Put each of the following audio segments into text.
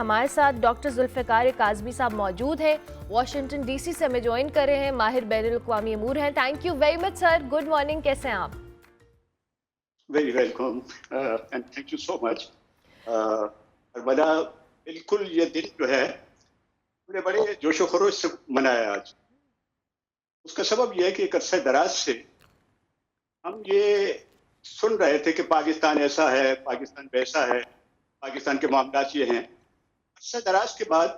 हमारे साथ डॉक्टर जुल्फ़िकार काज़मी साहब मौजूद हैं, वॉशिंगटन डीसी से हमें ज्वाइन कर रहे हैं, माहिर बैनुल-अक़वामी अमूर हैं। Thank you very much sir, good morning, कैसे हैं आप? Very welcome and thank you so much. बड़ा बिल्कुल ये दिन जो है बड़े बड़े जोशो खरोश से मनाया आज। उसका सबब यह है कि एक अरसे दराज से हम ये सुन रहे थे कि पाकिस्तान ऐसा है, पाकिस्तान वैसा है, पाकिस्तान के मामलात ये हैं। अरसे दराज के बाद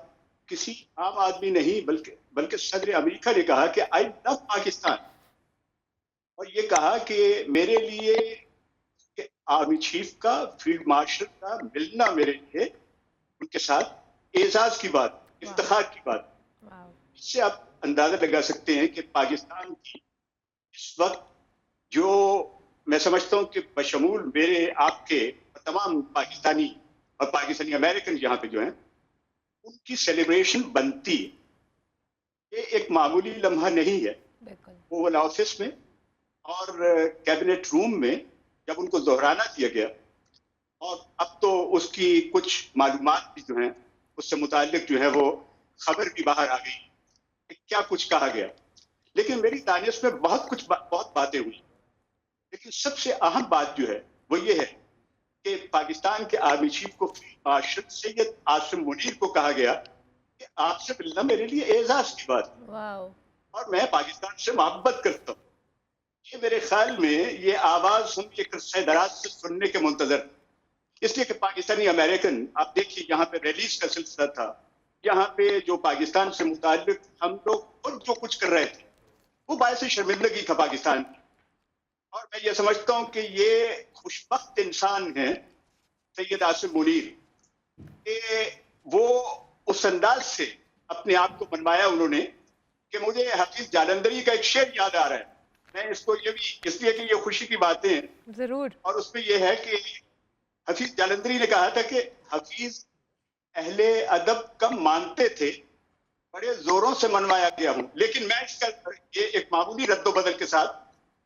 किसी आम आदमी नहीं बल्कि बल्कि सदर अमेरिका ने कहा कि आई लव पाकिस्तान, और ये कहा कि मेरे लिए कि आर्मी चीफ का, फील्ड मार्शल का मिलना मेरे लिए उनके साथ एजाज की बात, इफ्तिखार की बात। इससे आप अंदाजा लगा सकते हैं कि पाकिस्तान की इस वक्त जो मैं समझता हूं कि बशमूल मेरे आपके तमाम पाकिस्तानी और पाकिस्तानी अमेरिकन यहाँ पे जो हैं उनकी सेलिब्रेशन बनती है। ये एक मामूली लम्हा नहीं है। ओवल ऑफिस में और कैबिनेट रूम में जब उनको दोहराना दिया गया, और अब तो उसकी कुछ मालूमात भी जो हैं उससे मुताल्लिक जो है वो खबर भी बाहर आ गई कि क्या कुछ कहा गया। लेकिन मेरी दानिश में बहुत बातें हुई, लेकिन सबसे अहम बात जो है वो ये है कि पाकिस्तान के आर्मी चीफ को फील्ड मार्शल सैयद आसिम मुनीर को कहा गया कि आपसे मिलना मेरे लिए एजाज की बात है और मैं पाकिस्तान से मोहब्बत करता हूँ। ये मेरे ख्याल में ये आवाज हम एक अरसे दराज से सुनने के मुंतजर, इसलिए कि पाकिस्तानी अमेरिकन, आप देखिए यहाँ पे रैलीज का सिलसिला था, यहाँ पे जो पाकिस्तान से मुताल्लिक हम लोग खुद जो कुछ कर रहे थे वो बायस शर्मिंदगी था पाकिस्तान की। और मैं ये समझता हूँ कि ये खुशबख्त इंसान है सैयद आसिम मुनीर कि वो उस अंदाज से अपने आप को मनवाया उन्होंने कि मुझे हफीज जालंधरी का एक शेर याद आ रहा है। मैं इसको ये भी इसलिए कि ये खुशी की बातें हैं जरूर, और उसमें ये है कि हफीज जालंधरी ने कहा था कि हफीज अहले अदब कम मानते थे, बड़े जोरों से मनवाया गया हूं। लेकिन मैं इसका ये एक मामूली रद्दोबदल के साथ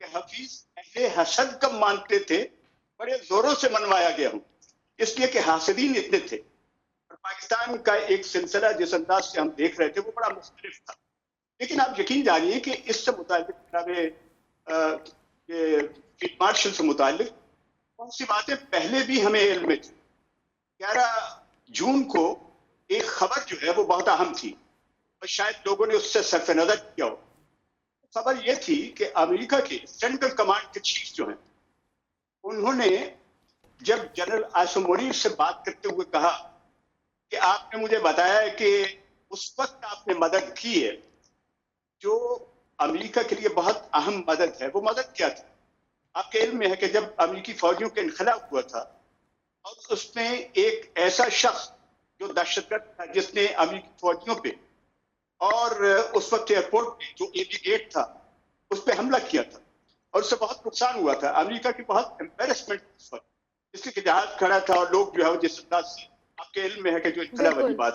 कि हफीज अहले हसद कम मानते थे, बड़े जोरों से मनवाया गया हूं, इसलिए कि हासिदीन इतने थे। और पाकिस्तान का एक सिलसिला जिस अंदाज से हम देख रहे थे वो बड़ा मुख्तलिफ था। लेकिन आप यकीन जानिए कि इससे मुताल्लिक फील्ड मार्शल से मुताल्लिक बहुत सी बातें पहले भी हमें इल्म में थी। 11 जून को एक खबर जो है वो बहुत अहम थी और शायद लोगों ने उससे सरफ नजर किया हो। खबर ये थी कि अमेरिका के सेंट्रल कमांड के चीफ जो हैं उन्होंने जब जनरल आसिम मुनीर से बात करते हुए कहा कि आपने मुझे बताया है कि उस वक्त आपने मदद की है जो अमेरिका के लिए बहुत अहम मदद है। वो मदद क्या थी? आपके इल्म में है कि जब अमेरिकी फौजियों का इनखला हुआ था और उसमें एक ऐसा शख्स जो दहशतगर्द था जिसने अमेरिकी फौजियों पे और उस वक्त एयरपोर्ट पे जो एबी गेट था उस पर हमला किया था और उससे बहुत नुकसान हुआ था। अमेरिका की बहुत एम्बेरसमेंट उस वक्त, इसलिए कि जहाज खड़ा था और लोग जो है जिस अंदाज से आपके इल्म में है कि जो इनखला वाली बात,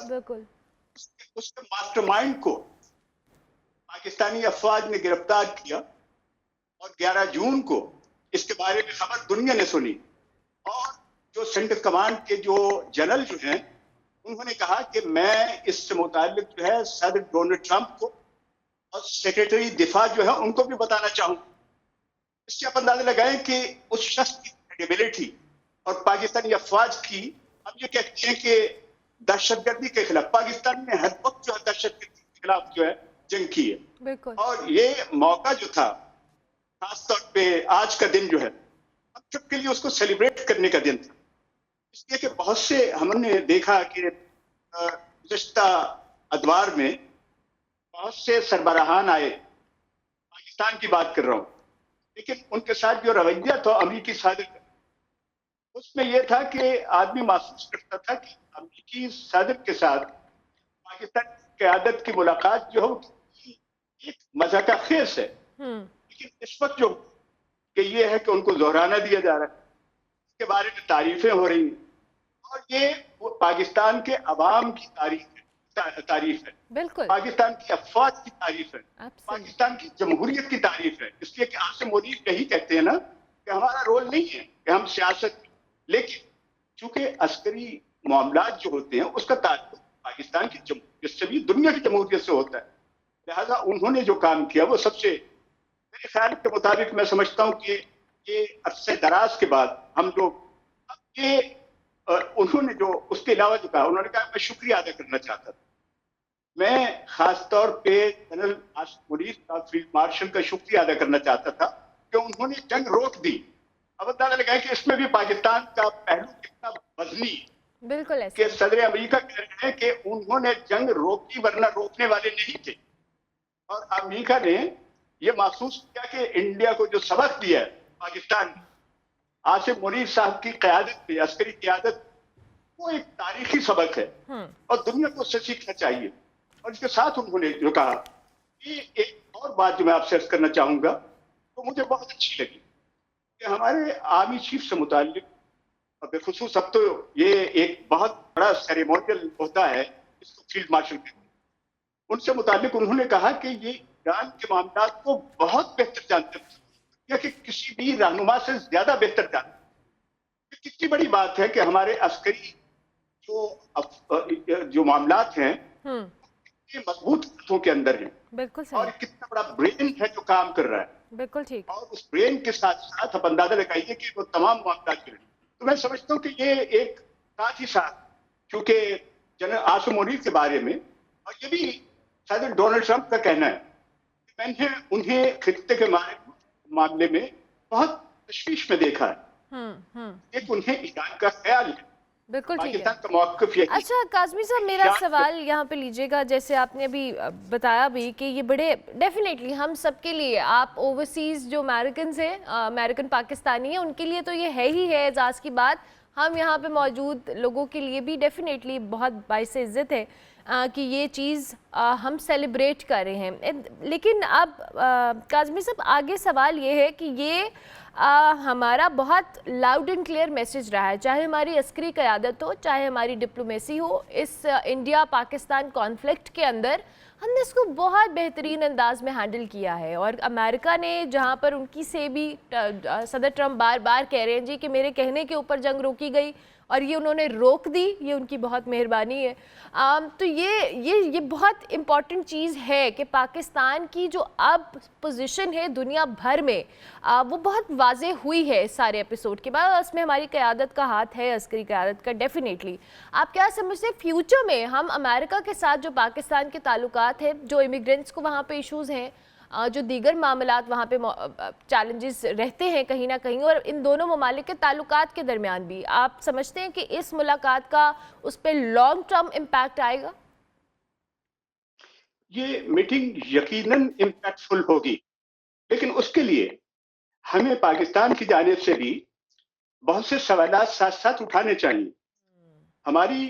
उसके मास्टरमाइंड को पाकिस्तानी अफवाज ने गिरफ्तार किया और 11 जून को इसके बारे में खबर दुनिया ने सुनी। और जो सेंट्रल कमांड के जो जनरल जो हैं उन्होंने कहा कि मैं इससे मुताल्लिक जो है सदर डोनाल्ड ट्रंप को और सेक्रेटरी दिफा जो है उनको भी बताना चाहूंगा। इससे आप अंदाजा लगाएं कि उस शख्स की क्रेडिबिलिटी और पाकिस्तानी अफवाज की, हम ये कहते हैं कि दहशतगर्दी के खिलाफ पाकिस्तान ने हर वक्त जो है दहशतगर्दी के खिलाफ जो है जंग की है। और ये मौका जो था खासतौर पे आज का दिन जो है हम सबके लिए उसको सेलिब्रेट करने का दिन था, इसलिए कि बहुत से हमने देखा कि गुज़श्ता अदवार में बहुत से सरबराहान आए, पाकिस्तान की बात कर रहा हूँ, लेकिन उनके साथ जो रवैया था अमेरिकी सदर का, उसमें यह था कि आदमी महसूस करता था कि अमेरिकी सदर के साथ पाकिस्तान की क़यादत की मुलाकात जो है एक मज़ाक़ खेज है। लेकिन इस वक्त जो कि ये है कि उनको दोहराना दिया जा रहा है, इसके बारे में तारीफें हो रही हैं और ये पाकिस्तान के अवाम की तारीफ है, पाकिस्तान की अफवाज की तारीफ है, पाकिस्तान की जमहूरियत की तारीफ है। इसलिए कि आसिम मुनीर यही कहते हैं ना कि हमारा रोल नहीं है कि हम सियासत, लेकिन चूंकि अस्करी मामलात जो होते हैं उसका ताल्लुक पाकिस्तान की जमहूरियत से भी, दुनिया की जमहूरियत से होता है। लिहाजा उन्होंने जो काम किया वो सबसे, मेरे ख्याल के मुताबिक मैं समझता हूँ कि ये अरसे दराज के बाद हम लोग ये उन्होंने जो उसके अलावा जो कहा, उन्होंने कहा मैं शुक्रिया अदा करना चाहता था। मैं खास तौर पे जनरल आसिफ मुनीर का, फील्ड मार्शल का शुक्रिया अदा करना चाहता था कि उन्होंने जंग रोक दी। अब अंदाजा लगाएं कि इसमें भी पाकिस्तान का पहलू कितना वजनी है। बिल्कुल कि ऐसे। सदर अमेरिका कह रहे हैं कि उन्होंने जंग रोकी वरना रोकने वाले नहीं थे, और अमेरिका ने यह महसूस किया कि इंडिया को जो सबक दिया है पाकिस्तान ने आसिफ मुनीर साहब की क़यादत में, अस्करी क़यादत, वो एक तारीखी सबक है और दुनिया को उससे सीखना चाहिए। और इसके साथ उन्होंने जो कहा कि एक और बात जो मैं आपसे अर्ज करना चाहूंगा तो मुझे बहुत अच्छी लगी कि हमारे आर्मी चीफ से मुताल्लिक, और बेखुसूस अब तो ये एक बहुत बड़ा सेरेमोनियल होता है इसको फील्ड मार्शल कहते हैं, उनसे मुताल्लिक उन्होंने कहा कि ये ईरान के मामलात को बहुत बेहतर जानते थे, या कि किसी भी रहनुमा से ज्यादा बेहतर जानते। कितनी बड़ी बात है कि हमारे अस्करी जो मामलात हैं ये मजबूत हाथों के अंदर हैं। बिल्कुल और सही। कितना बड़ा ब्रेन है जो काम कर रहा है। बिल्कुल ठीक। और उस ब्रेन के साथ साथ आप अंदाजा लगाइए कि वो तमाम मामलात कर रहे हैं। तो मैं समझता हूँ कि ये एक साथ ही साथ, क्योंकि जनरल आसिफ मुनीर के बारे में, और ये भी शायद डोनाल्ड ट्रंप का कहना है कि मैंने उन्हें खित्ते के मामले में बहुत तशवीश में देखा है। एक उन्हें ईरान का ख्याल है, बिल्कुल ठीक है। पाकिस्तान का मौक़िफ़ यही। अच्छा काज़मी साहब, मेरा सवाल यहाँ पे लीजिएगा, जैसे आपने अभी बताया भी कि ये बड़े डेफिनेटली हम सबके लिए, आप ओवरसीज़ जो अमेरिकन हैं, अमेरिकन पाकिस्तानी हैं, उनके लिए तो ये है ही है एजाज़ की बात। हम यहाँ पे मौजूद लोगों के लिए भी डेफिनेटली बहुत बाइस इज़्ज़त है कि ये चीज़ हम सेलिब्रेट कर रहे हैं। लेकिन अब काज़मी साहब, आगे सवाल ये है कि ये हमारा बहुत लाउड एंड क्लियर मैसेज रहा है, चाहे हमारी अस्करी क़यादत हो, चाहे हमारी डिप्लोमेसी हो, इस इंडिया पाकिस्तान कॉन्फ्लिक्ट के अंदर हमने इसको बहुत बेहतरीन अंदाज में हैंडल किया है। और अमेरिका ने, जहाँ पर उनकी से भी सदर ट्रंप बार बार कह रहे हैं जी कि मेरे कहने के ऊपर जंग रोकी गई और ये उन्होंने रोक दी, ये उनकी बहुत मेहरबानी है। तो ये बहुत इम्पॉर्टेंट चीज़ है कि पाकिस्तान की जो अब पोजीशन है दुनिया भर में, वो बहुत वाज़ेह हुई है इस सारे एपिसोड के बाद। उसमें हमारी क़यादत का हाथ है, अस्करी क़यादत का डेफिनेटली। आप क्या समझते हैं फ्यूचर में हम अमेरिका के साथ जो पाकिस्तान के ताल्लुकात हैं, जो इमिग्रेंट्स को वहाँ पे इशूज़ हैं, जो दीगर मामलात वहाँ पे चैलेंजेस रहते हैं कहीं ना कहीं, और इन दोनों ममालिक के ताल्लुकात के दरमियान भी, आप समझते हैं कि इस मुलाकात का उस पर लॉन्ग टर्म इम्पैक्ट आएगा? ये मीटिंग यकीनन इम्पैक्टफुल होगी, लेकिन उसके लिए हमें पाकिस्तान की जानिब से भी बहुत से सवालात साथ साथ उठाने चाहिए। हमारी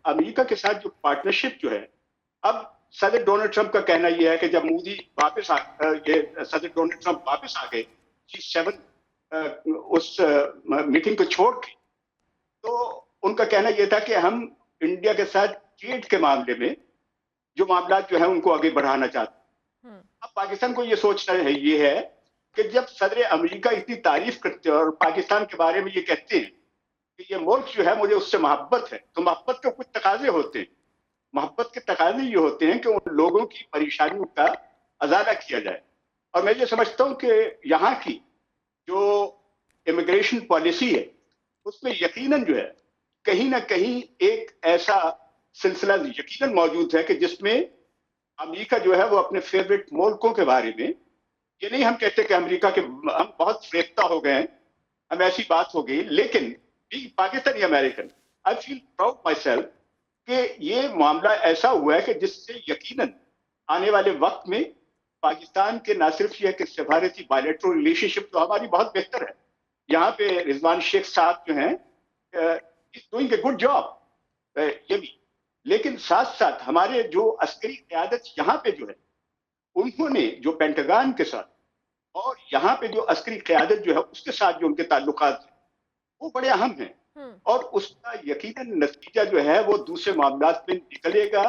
अमेरिका के साथ जो पार्टनरशिप जो है, अब सदर डोनाल्ड ट्रंप का कहना यह है कि जब मोदी वापस सदर डोनाल्ड ट्रंप वापस आ गए G7 उस मीटिंग को छोड़ के, तो उनका कहना यह था कि हम इंडिया के साथ ट्रेड के मामले में जो मामला जो है उनको आगे बढ़ाना चाहते हैं। अब पाकिस्तान को ये सोचना है, ये है कि जब सदर अमेरिका इतनी तारीफ करते हैं और पाकिस्तान के बारे में ये कहते हैं कि ये मुल्क जो है मुझे उससे मोहब्बत है, तो मोहब्बत के कुछ तकाजे होते हैं। मोहब्बत के तकाजे ये होते हैं कि उन लोगों की परेशानियों का अजाला किया जाए। और मैं ये समझता हूँ कि यहाँ की जो इमिग्रेशन पॉलिसी है उसमें यकीनन जो है कहीं ना कहीं एक ऐसा सिलसिला यकीनन मौजूद है कि जिसमें अमेरिका जो है वो अपने फेवरेट मुल्कों के बारे में, ये नहीं हम कहते कि अमेरिका के हम बहुत फेंकता हो गए हैं, हम ऐसी बात हो गई, लेकिन Pakistani American, I feel proud my self कि ये मामला ऐसा हुआ है कि जिससे यकीनन आने वाले वक्त में पाकिस्तान के न सिर्फ यह कि सफारती बायलैटरल रिलेशनशिप तो हमारी बहुत बेहतर है, यहाँ पे रिजवान शेख साहब जो हैं डूइंग ए गुड जॉब, ये भी, लेकिन साथ साथ हमारे जो अस्करी क़यादत यहाँ पे जो है उन्होंने जो पेंटागन के साथ और यहाँ पे जो अस्करी क़यादत जो है उसके साथ जो उनके ताल्लुकात हैं वो बड़े अहम हैं, और उसका यकीनन नतीजा जो है वो दूसरे मामलात में निकलेगा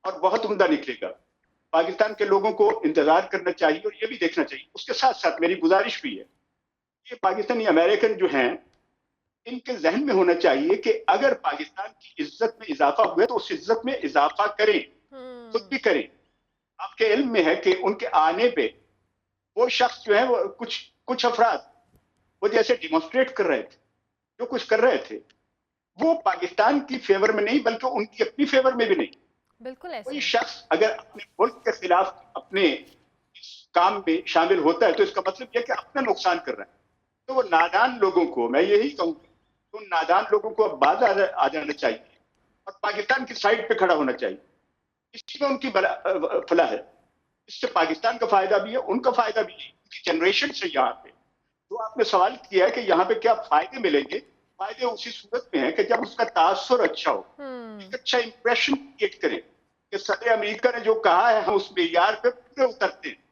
और बहुत उम्दा निकलेगा। पाकिस्तान के लोगों को इंतजार करना चाहिए और ये भी देखना चाहिए। उसके साथ साथ मेरी गुजारिश भी है कि पाकिस्तानी अमेरिकन जो हैं इनके जहन में होना चाहिए कि अगर पाकिस्तान की इज्जत में इजाफा हुआ तो उस इज्जत में इजाफा करें, खुद भी करें। आपके इल्म में है कि उनके आने पे वो शख्स जो है, वो कुछ कुछ अफराद वो जैसे डिमॉन्स्ट्रेट कर रहे थे, जो कुछ कर रहे थे वो पाकिस्तान की फेवर में नहीं बल्कि उनकी अपनी फेवर में भी नहीं। बिल्कुल ऐसे कोई ही। शख्स अगर अपने मुल्क के खिलाफ अपने इस काम में शामिल होता है तो इसका मतलब यह कि अपना नुकसान कर रहा है। तो वो नादान लोगों को मैं यही कहूंगा, तो नादान लोगों को अब बाज आ जाना चाहिए और पाकिस्तान की साइड पे खड़ा होना चाहिए। इसी में उनकी फला है। इससे पाकिस्तान का फायदा भी है, उनका फायदा भी है, उनकी जनरेशन से। यहाँ पे तो आपने सवाल किया है कि यहाँ पे क्या फायदे मिलेंगे। फायदे उसी सूरत में है कि जब उसका तासुर अच्छा हो, एक अच्छा इंप्रेशन क्रिएट करे कि सदर अमेरिका ने जो कहा है हम उस मेयार पे पूरे उतरते हैं।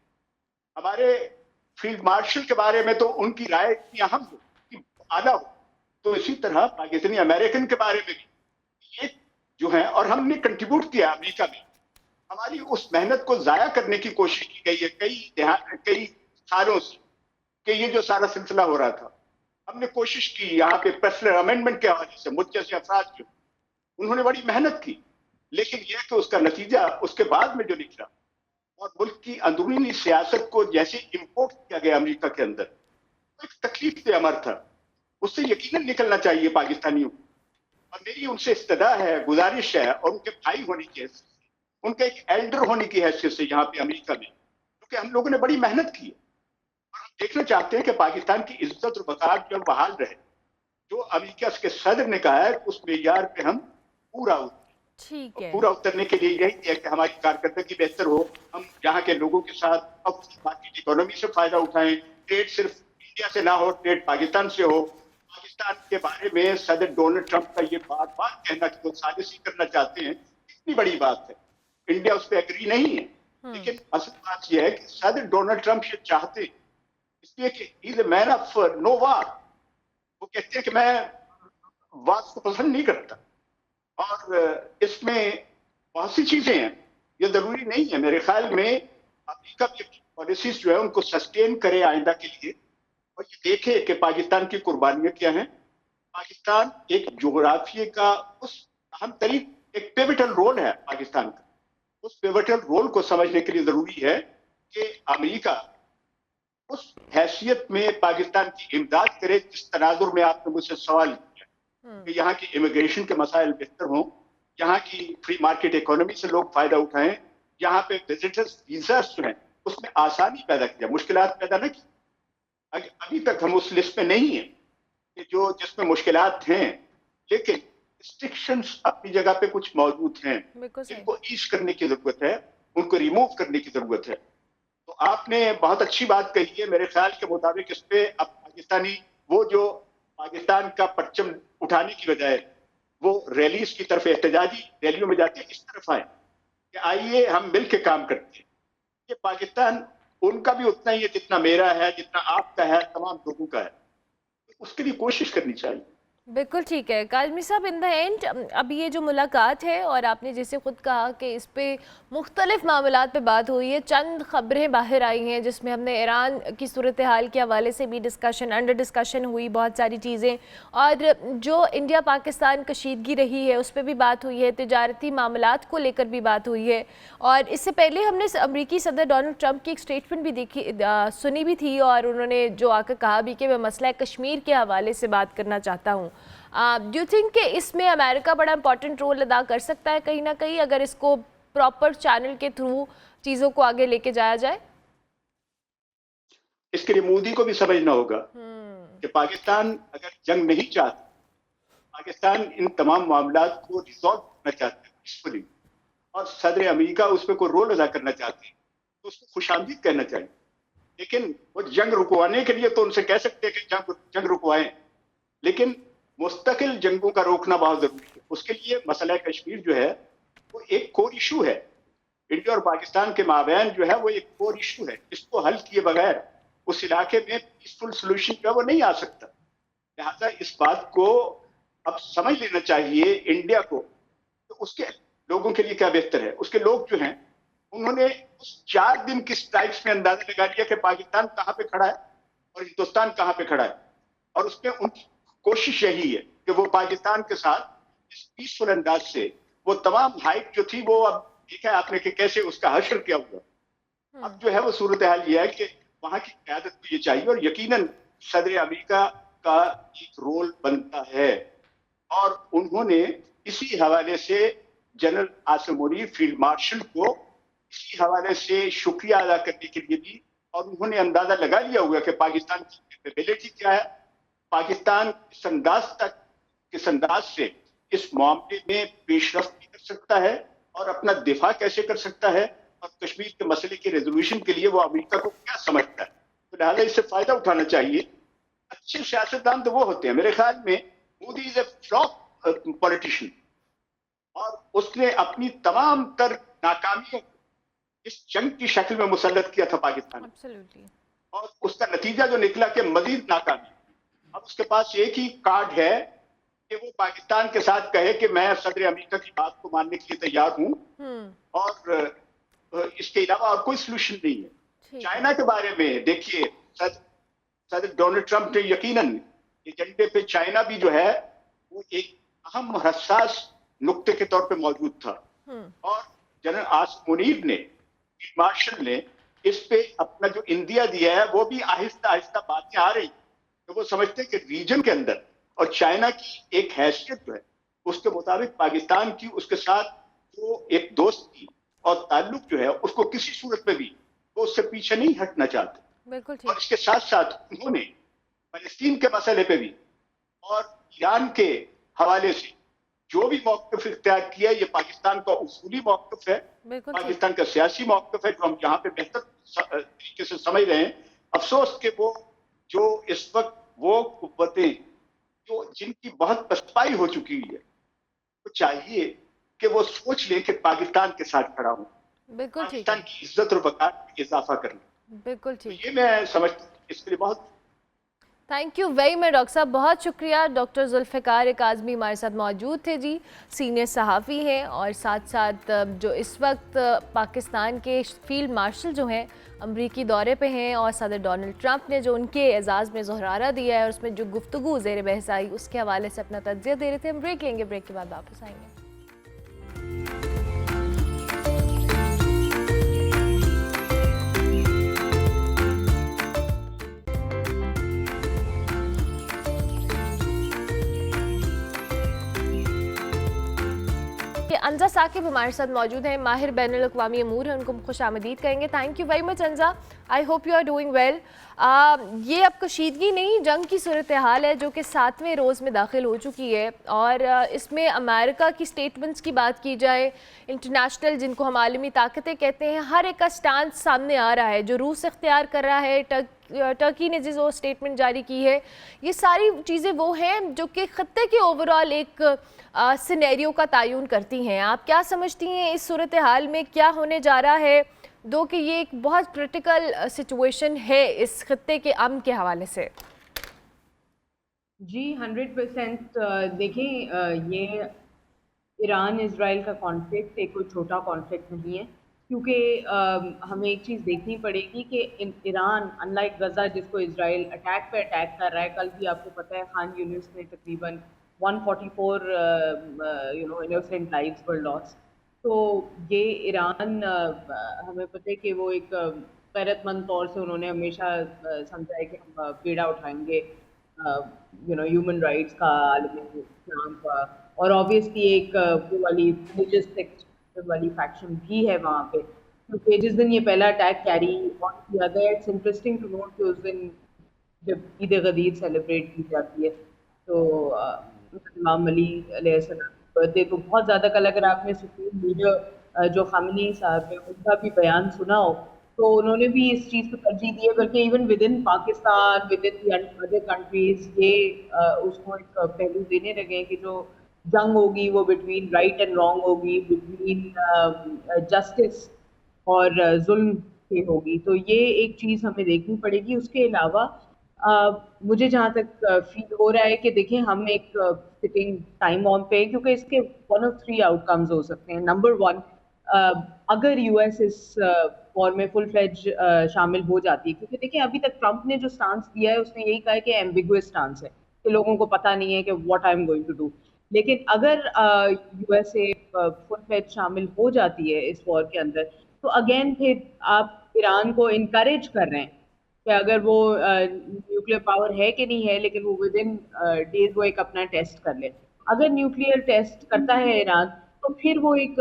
हमारे फील्ड मार्शल के बारे में तो उनकी राय इतनी अहम हो, इतनी आला हो, तो इसी तरह पाकिस्तानी अमेरिकन के बारे में भी ये जो है, और हमने कंट्रीब्यूट किया अमेरिका में। हमारी उस मेहनत को जाया करने की कोशिश की गई है कई सालों से कि ये जो सारा सिलसिला हो रहा था, हमने कोशिश की यहाँ पे पर्सनल अमेंडमेंट के हवाले से मुझ जैसे अफराद जो उन्होंने बड़ी मेहनत की, लेकिन यह कि उसका नतीजा उसके बाद में जो निकला और मुल्क की अंदरूनी सियासत को जैसे इम्पोर्ट किया गया अमेरिका के अंदर, तो एक तकलीफ से अमर था। उससे यकीनन निकलना चाहिए पाकिस्तानियों को। और मेरी उनसे इस्तदा है, गुजारिश है, और उनके भाई होने की हैसियत से, उनके एक एल्डर होने की हैसियत से यहाँ पे अमेरिका में, क्योंकि हम लोगों ने बड़ी मेहनत की है और हम देखना चाहते हैं कि पाकिस्तान की इज्जत और वकार जो बहाल रहे। जो अमेरिका के सदर ने कहा है उस मेयार पे हम पूरा उतरे। ठीक है। पूरा उतरने के लिए यही है कि हमारी कारकर्दगी बेहतर हो, हम यहाँ के लोगों के साथ अब मार्केट इकोनॉमी से फायदा उठाएं, ट्रेड सिर्फ इंडिया से ना हो, ट्रेड पाकिस्तान से हो। पाकिस्तान के बारे में सदर डोनाल्ड ट्रंप का ये बार बार कहना कि वो साजिशी करना चाहते हैं, इतनी बड़ी बात है। इंडिया उस पर एग्री नहीं है, लेकिन असल बात यह है कि सदर डोनाल्ड ट्रंप ये चाहते हैं, इसलिए कि he is a man of no war. वो कहते हैं कि मैं वार को पसंद नहीं करता। और इसमें बहुत सी चीजें हैं, ये जरूरी नहीं है मेरे ख्याल में अमेरिका की पॉलिसीज जो है उनको सस्टेन करे आइंदा के लिए, और ये देखे कि पाकिस्तान की कुर्बानियां क्या हैं। पाकिस्तान एक जोग्राफिया का उस अहम तरीन एक पिवटल रोल है पाकिस्तान का। उस पिवटल रोल को समझने के लिए जरूरी है कि अमेरिका उस हैसियत में पाकिस्तान की इमदाद करे जिस तनाजुर में आपने मुझसे सवाल किया कि यहाँ की इमिग्रेशन के मसाइल बेहतर हों, यहाँ की फ्री मार्केट इकोनॉमी से लोग फायदा उठाएं, यहाँ पे विजिटर्स वीजास जो हैं उसमें आसानी पैदा किया, मुश्किलात पैदा न की। अभी तक हम उस लिस्ट में नहीं है कि जो जिसमें मुश्किलात हैं, लेकिन रिस्ट्रिक्शंस अपनी जगह पे कुछ मौजूद हैं जिनको ईज करने की जरूरत है, उनको रिमूव करने की जरूरत है। तो आपने बहुत अच्छी बात कही है, मेरे ख्याल के मुताबिक इस पे अब पाकिस्तानी वो जो पाकिस्तान का परचम उठाने की बजाय वो रैलीज की तरफ, एहतजाजी रैलियों में जाते हैं, इस तरफ आए कि आइए हम मिल के काम करते हैं। ये पाकिस्तान उनका भी उतना ही है जितना मेरा है, जितना आपका है, तमाम लोगों का है। उसके लिए कोशिश करनी चाहिए। बिल्कुल ठीक है काजमी साहब। इन द एंड अभी ये जो मुलाकात है, और आपने जैसे ख़ुद कहा कि इस पर मुख्तलिफ मामलात पे बात हुई है, चंद ख़बरें बाहर आई हैं जिसमें हमने ईरान की सूरत हाल के हवाले से भी अंडर डिस्कशन हुई, बहुत सारी चीज़ें, और जो इंडिया पाकिस्तान कशीदगी रही है उस पर भी बात हुई है, तिजारती मामलात को लेकर भी बात हुई है। और इससे पहले हमने अमरीकी सदर डोनाल्ड ट्रंप की एक स्टेटमेंट भी सुनी भी थी, और उन्होंने जो आकर कहा भी कि मैं मसला कश्मीर के हवाले से बात करना चाहता हूँ। डू यू थिंक कि इसमें अमेरिका बड़ा इंपॉर्टेंट रोल अदा कर सकता है कहीं ना कहीं, अगर इसको प्रॉपर चैनल के थ्रू चीज़ों को आगे लेके जाया जाए? इसके लिए मोदी को भी समझना होगा कि पाकिस्तान अगर जंग नहीं चाहता, पाकिस्तान इन तमाम मामलात को रिजॉल्व करना चाहता है पीसफुली, और सदर अमेरिका उसमें कोई रोल अदा करना चाहते हैं, तो उसको खुशामदीद कहना चाहिए। लेकिन वो जंग रुकवाने के लिए तो उनसे कह सकते हैं कि जंग रुकवाएं, लेकिन मुस्तकिल जंगों का रोकना बहुत जरूरी है। उसके लिए मसला कश्मीर जो है वो एक कोर इशू है, इंडिया और पाकिस्तान के माबैन जो है वो एक कोर इशू है। इसको हल किए बगैर उस इलाके में पीसफुल सोल्यूशन जो है वो नहीं आ सकता। लिहाजा इस बात को अब समझ लेना चाहिए इंडिया को, तो उसके लोगों के लिए क्या बेहतर है। उसके लोग जो हैं उन्होंने उस 4 दिन की स्ट्राइक्स में अंदाजा लगा लिया कि पाकिस्तान कहाँ पे खड़ा है और हिंदुस्तान कहाँ पे खड़ा है, और उसमें उनकी कोशिश यही है कि वो पाकिस्तान के साथ इस पीसफुल अंदाज से वो तमाम हाइप जो थी वो अब देखा है आपने कि कैसे उसका हश्र किया हुआ। अब जो है वो सूरत हाल ये है कि वहां की क़यादत को ये चाहिए और यकीनन सदर अमेरिका का एक रोल बनता है और उन्होंने इसी हवाले से general Asim Munir field marshal को इसी हवाले से शुक्रिया अदा करने के लिए भी, और उन्होंने अंदाजा लगा लिया हुआ कि पाकिस्तान की कैपेबिलिटी क्या है, पाकिस्तान किस अंदाज से इस मामले में पेशरफ्त भी कर सकता है और अपना दिफा कैसे कर सकता है और कश्मीर के मसले के रेजोल्यूशन के लिए वो अमेरिका को क्या समझता है। तो लिहाजा इससे फायदा उठाना चाहिए। अच्छे सियासतदान तो वो होते हैं, मेरे ख्याल में Modi is a flop politician और उसने अपनी तमाम तर नाकामियों को इस जंग की शक्ल में मुसल्लत किया था पाकिस्तान Absolutely. और उसका नतीजा जो निकला कि मजीद नाकामी। अब उसके पास एक ही कार्ड है कि वो पाकिस्तान के साथ कहे कि मैं सदर अमेरिका की बात को मानने के लिए तैयार हूं और इसके अलावा और कोई सोल्यूशन नहीं है। चाइना के बारे में देखिए, सदर डोनाल्ड ट्रंप ने यकीनन एजेंडे पे चाइना भी जो है वो एक अहम और हसास नुक्ते के तौर पे मौजूद था और जनरल आसिम मुनीर ने, फील्ड मार्शल ने इस पे अपना जो इंदिया दिया है वो भी आहिस्ता आहिस्ता बातें आ रही तो वो समझते हैं कि रीजन के अंदर और चाइना की एक हैसियत जो है उसके मुताबिक पाकिस्तान की उसके साथ जो एक दोस्ती और ताल्लुक जो है उसको किसी सूरत में भी वो उससे पीछे नहीं हटना चाहते। बिल्कुल और इसके साथ साथ उन्होंने फलस्तीन के मसले पे भी और ईरान के हवाले से जो भी मौक़िफ़ इख्तियार किया ये पाकिस्तान का उसूली मौक़िफ़ है, पाकिस्तान का सियासी मौक़िफ़ है जो हम यहाँ पे बेहतर तरीके से समझ रहे हैं। अफसोस के वो जो इस वक्त वो कुव्वतें जो जिनकी बहुत पसपाई हो चुकी है तो चाहिए कि वो सोच लें कि पाकिस्तान के साथ खड़ा हूँ, पाकिस्तान की इज्जत और वक़ार में इजाफा करना। बिल्कुल तो ठीक। ये मैं समझता हूँ इसके लिए बहुत thank you very much doctor साहब, बहुत शुक्रिया। डॉक्टर जुल्फ़िकार काज़मी हमारे साथ मौजूद थे जी, सीनियर सहाफ़ी हैं और साथ साथ जो इस वक्त पाकिस्तान के फील्ड मार्शल जो हैं अमरीकी दौरे पे हैं और सदर डोनाल्ड ट्रंप ने जो उनके एजाज़ में ज़ोहरारा दिया है और उसमें जो गुफ्तगू ज़ेर बहस आई उसके हवाले से अपना तज्ज़िया दे रहे थे। हम ब्रेक लेंगे, ब्रेक के बाद वापस आएंगे। अंजा साकिब हमारे साथ मौजूद हैं, माहिर बैनुल अक़वामी अमूर हैं, उनको खुश आमदीद कहेंगे। Thank you very much Anja, I hope you are doing well. ये अब कशीदगी नहीं, जंग की सूरत हाल है जो कि 7वें रोज़ में दाखिल हो चुकी है और इसमें अमेरिका की स्टेटमेंट्स की बात की जाए, इंटरनेशनल जिनको हम आलमी ताकतें कहते हैं, हर एक का स्टांस सामने आ रहा है। जो रूस इख्तियार कर रहा है, टर्की ने जो स्टेटमेंट जारी की है, ये सारी चीज़ें वो हैं जो कि ख़त्ते के ओवरऑल एक सिनेरियो का तयन करती हैं। आप क्या समझती हैं इस सूरत हाल में क्या होने जा रहा है, दो कि ये एक बहुत क्रिटिकल सिचुएशन है इस खत्ते के अमन के हवाले से? जी 100% देखें, ये ईरान इजराइल का कॉन्फ्लिक्ट एक कोई छोटा कॉन्फ्लिक्ट नहीं है, क्योंकि हमें एक चीज़ देखनी पड़ेगी कि ईरान अनलाइक गज़ा जिसको इजराइल अटैक पे अटैक कर रहा है, कल भी आपको पता है खान यूनिस में तकरीबन 144 इनोसेंट लाइव्स वर लॉस्ट। तो ये ईरान हमें पता है कि वो एक गैरतमंद तौर से उन्होंने हमेशा समझा है कि हम पीड़ा उठाएंगे ह्यूमन राइट्स का, आलमी इस्लाम का, और ऑब्वियसली एक वो वाली रिलीजियस सेक्ट वाली फैक्शन भी है वहाँ पे, क्योंकि जिस दिन ये पहला अटैक कैरी ऑन किया गया, इट्स इंटरेस्टिंग टू नोट कि उस दिन जब ईद गदीर सेलिब्रेट की जाती है तो इमाम अली अलैहिस्सलाम बर्थडे, तो बहुत ज़्यादा कल अगर आपने सुप्रीम लीडर जो खामनी साहब है उनका भी बयान सुना हो तो उन्होंने भी इस चीज़ को तरजीह दी है, बल्कि even with in Pakistan, with in other countries ये उसको एक पहलू देने लगे कि जो जंग होगी वो बिटवीन राइट एंड रॉन्ग होगी, बिटवीन जस्टिस और जुल्म की होगी। तो ये एक चीज़ हमें देखनी पड़ेगी। उसके अलावा मुझे जहाँ तक फील हो रहा है कि देखिए हम एक सिटिंग टाइम बॉम्ब पे, क्योंकि इसके 1 of 3 आउटकम्स हो सकते हैं। नंबर 1, अगर यूएस इस वॉर में फुल फ्लेज शामिल हो जाती है, क्योंकि देखिए अभी तक ट्रंप ने जो स्टांस दिया है उसने यही कहा है कि एम्बिगुअस स्टांस है, कि लोगों को पता नहीं है कि what I am going to do. लेकिन अगर यूएसए फुल फ्लेज शामिल हो जाती है इस वॉर के अंदर, तो अगेन फिर आप ईरान को इनकरेज कर रहे हैं कि अगर वो न्यूक्लियर पावर है कि नहीं है, लेकिन वो विद इन डेज वो एक अपना टेस्ट कर ले। अगर न्यूक्लियर टेस्ट करता है ईरान, तो फिर वो एक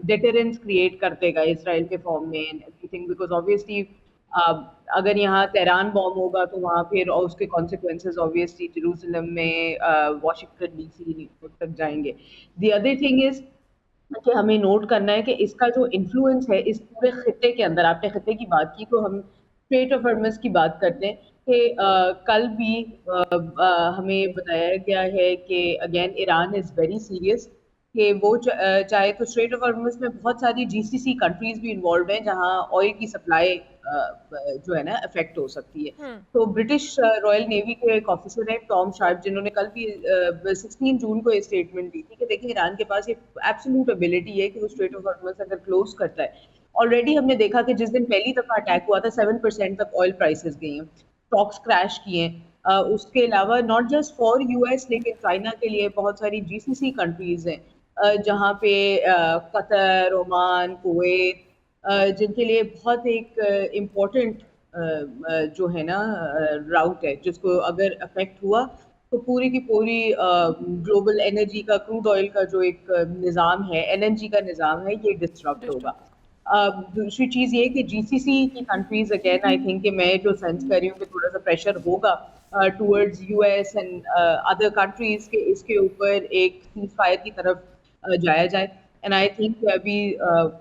डिटरेंस क्रिएट कर देगा इसराइल के फॉर्म में एंड एवरीथिंग, बिकॉज ऑब्वियसली अगर यहाँ तेहरान बॉम्ब होगा तो वहाँ फिर और उसके कॉन्सिक्वेंसेज ऑब्वियसली जेरूसलम में, वाशिंगटन डीसी तक जाएंगे। द अदर थिंग इज कि हमें नोट करना है कि इसका जो इन्फ्लुएंस है इस पूरे खित्ते के अंदर, आपने खित्ते की बात की तो हम स्ट्रेट ऑफ हॉर्मुज़ की बात करते हैं कि कल भी हमें बताया गया है कि again Iran is very serious कि वो चाहे तो स्ट्रेट ऑफ हॉर्मुज़ में बहुत सारी जीसीसी कंट्रीज भी इन्वॉल्व हैं जहां ऑयल की सप्लाई जो है ना अफेक्ट हो सकती है। तो ब्रिटिश रॉयल नेवी के एक ऑफिसर हैं टॉम शार्प, जिन्होंने कल भी 16 जून को ये स्टेटमेंट दी थी कि देखिए ईरान के पास ये एब्सोल्यूट एबिलिटी है कि वो स्ट्रेट ऑफ हॉर्मुज़ अगर क्लोज करता है। ऑलरेडी हमने देखा कि जिस दिन पहली दफा अटैक हुआ था 7% तक ऑयल प्राइसेस गई हैं, स्टॉक्स क्रैश किए हैं। उसके अलावा नॉट जस्ट फॉर यूएस लेकिन चाइना के लिए बहुत सारी जीसीसी कंट्रीज हैं जहाँ पे कतर, ओमान, कुवैत, जिनके लिए बहुत एक इम्पोर्टेंट जो है ना राउट है, जिसको अगर अफेक्ट हुआ तो पूरी की पूरी ग्लोबल एनर्जी का, क्रूड ऑयल का जो एक निज़ाम है, एलएनजी का निज़ाम है, ये डिस्टर्ब होगा। दूसरी चीज़ ये कि जीसीसी की कंट्रीज अगेन आई थिंक कि मैं जो सेंस कर रही हूँ कि थोड़ा सा प्रेशर होगा towards US and other countries के इसके ऊपर एक सीज फायर की तरफ जाया जाए। एंड आई थिंक अभी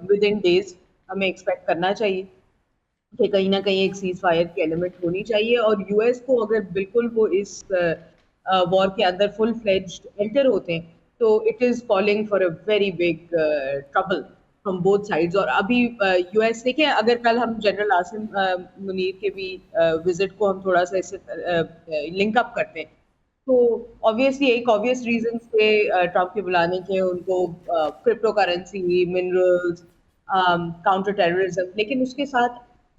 विद इन डेज हमें एक्सपेक्ट करना चाहिए कि कहीं ना कहीं एक सीज फायर की एलिमेंट होनी चाहिए, और यूएस को अगर बिल्कुल वो इस वॉर के अंदर फुल फ्लेज्ड एंटर होते हैं तो it is calling for a very big trouble from both sides. और अभी यूएस देखिए, अगर कल हम जनरल आसिम मुनीर के भी विजिट को हम थोड़ा सा इससे लिंक अप करते हैं तो ऑब्वियसली एक ऑब्वियस रीजन थे ट्रम्प के बुलाने के, उनको crypto currency, minerals, counter terrorism, लेकिन उसके साथ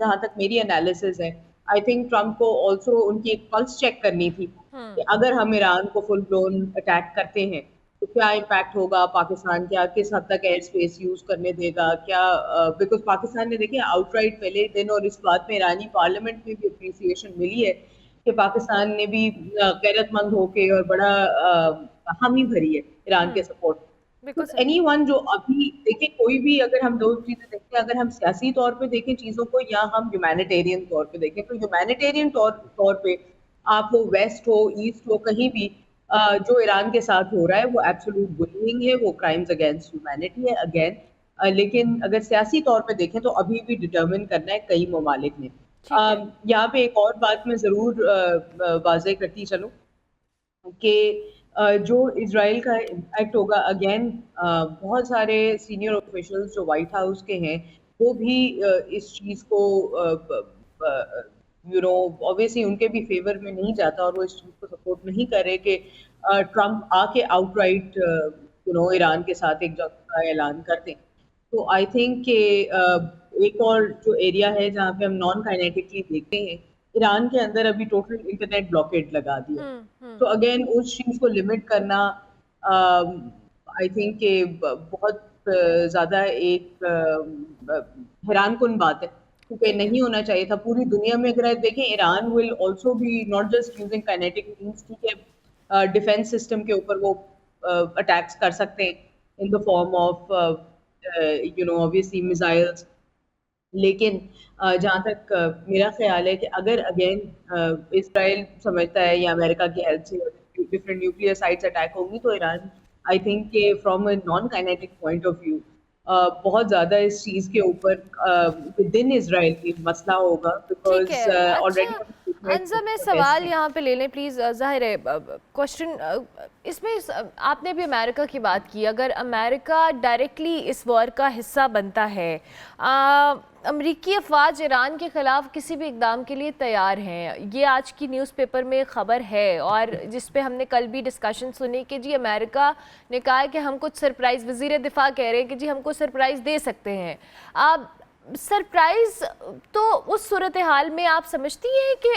जहाँ तक मेरी एनालिसिस है, आई थिंक ट्रम्प को ऑल्सो उनकी एक पल्स चेक करनी थी कि अगर हम ईरान को फुल ब्लोन अटैक करते हैं तो क्या इम्पैक्ट होगा पाकिस्तान, क्या किस हद तक एयर स्पेस यूज करने देगा, क्या बिकॉज पाकिस्तान ने देखिए आउटराइट पहले दिन, और इस बात में ईरानी पार्लियामेंट में भी अप्रिसिएशन मिली है कि पाकिस्तान ने भी गैरतमंद होके और बड़ा हामी भरी है ईरान के सपोर्ट। बिकॉज एनीवन जो अभी देखिए, कोई भी अगर हम दो चीजें देखते हैं, अगर हम सियासी तौर पे देखें चीजों को या हम ह्यूमैनिटेरियन तौर पे देखें, तो ह्यूमैनिटेरियन तौर पे आप वो वेस्ट हो, ईस्ट हो, कहीं भी जो ईरान के साथ हो रहा है वो एब्सोल्यूट बुलिंग है, वो क्राइम्स अगेंस्ट ह्यूमैनिटी है अगेन। लेकिन अगर सियासी तौर पे देखें तो अभी भी डिटर्मिन करना है कई ममालिक ने। यहाँ पे एक और बात मैं ज़रूर वाज़ेह करती चलूँ कि जो इजराइल का इम्पैक्ट होगा, अगेन बहुत सारे सीनियर ऑफिशियल्स जो वाइट हाउस के हैं वो भी इस चीज़ को ऑब्वियसली उनके भी फेवर में नहीं जाता और वो इस चीज़ को सपोर्ट नहीं कर रहे कि ट्रम्प आके आउटराइट ईरान के साथ एक जंग का ऐलान कर दें। तो आई थिंक कि एक और जो एरिया है जहाँ पे हम नॉन काइनेटिकली देखते हैं, ईरान के अंदर अभी टोटल इंटरनेट ब्लॉकेड लगा दिया। तो अगेन उस चीज़ को लिमिट करना आई थिंक कि बहुत ज़्यादा एक हैरानकुन बात है, क्योंकि नहीं होना चाहिए था। पूरी दुनिया में अगर आप देखें, Iran will also be not just using kinetic means, ठीक है, डिफेंस सिस्टम के ऊपर वो अटैक्स कर सकते हैं in the form of obviously missiles, लेकिन जहाँ तक मेरा ख्याल है कि अगर अगेन इजराइल समझता है या अमेरिका की हेल्प से डिफरेंट न्यूक्लियर साइट्स अटैक होंगी तो ईरान आई थिंक के from a non kinetic point of view बहुत ज़्यादा इस चीज़ के ऊपर विद इन इजराइल की मसला होगा, बिकॉज ऑलरेडी अंजा मैं सवाल यहाँ पे ले लें प्लीज़। ज़ाहिर है क्वेश्चन इसमें आपने भी अमेरिका की बात की, अगर अमेरिका डायरेक्टली इस वॉर का हिस्सा बनता है, अमरीकी अफवाज ईरान के ख़िलाफ़ किसी भी इक़दाम के लिए तैयार हैं, ये आज की न्यूज़पेपर में ख़बर है, और जिस पे हमने कल भी डिस्कशन सुनी कि जी अमेरिका ने कहा है कि हम कुछ सरप्राइज़, वज़ीर दिफ़ा कह रहे हैं कि जी हमको सरप्राइज़ दे सकते हैं। सरप्राइज तो उस सूरत हाल में आप समझती हैं कि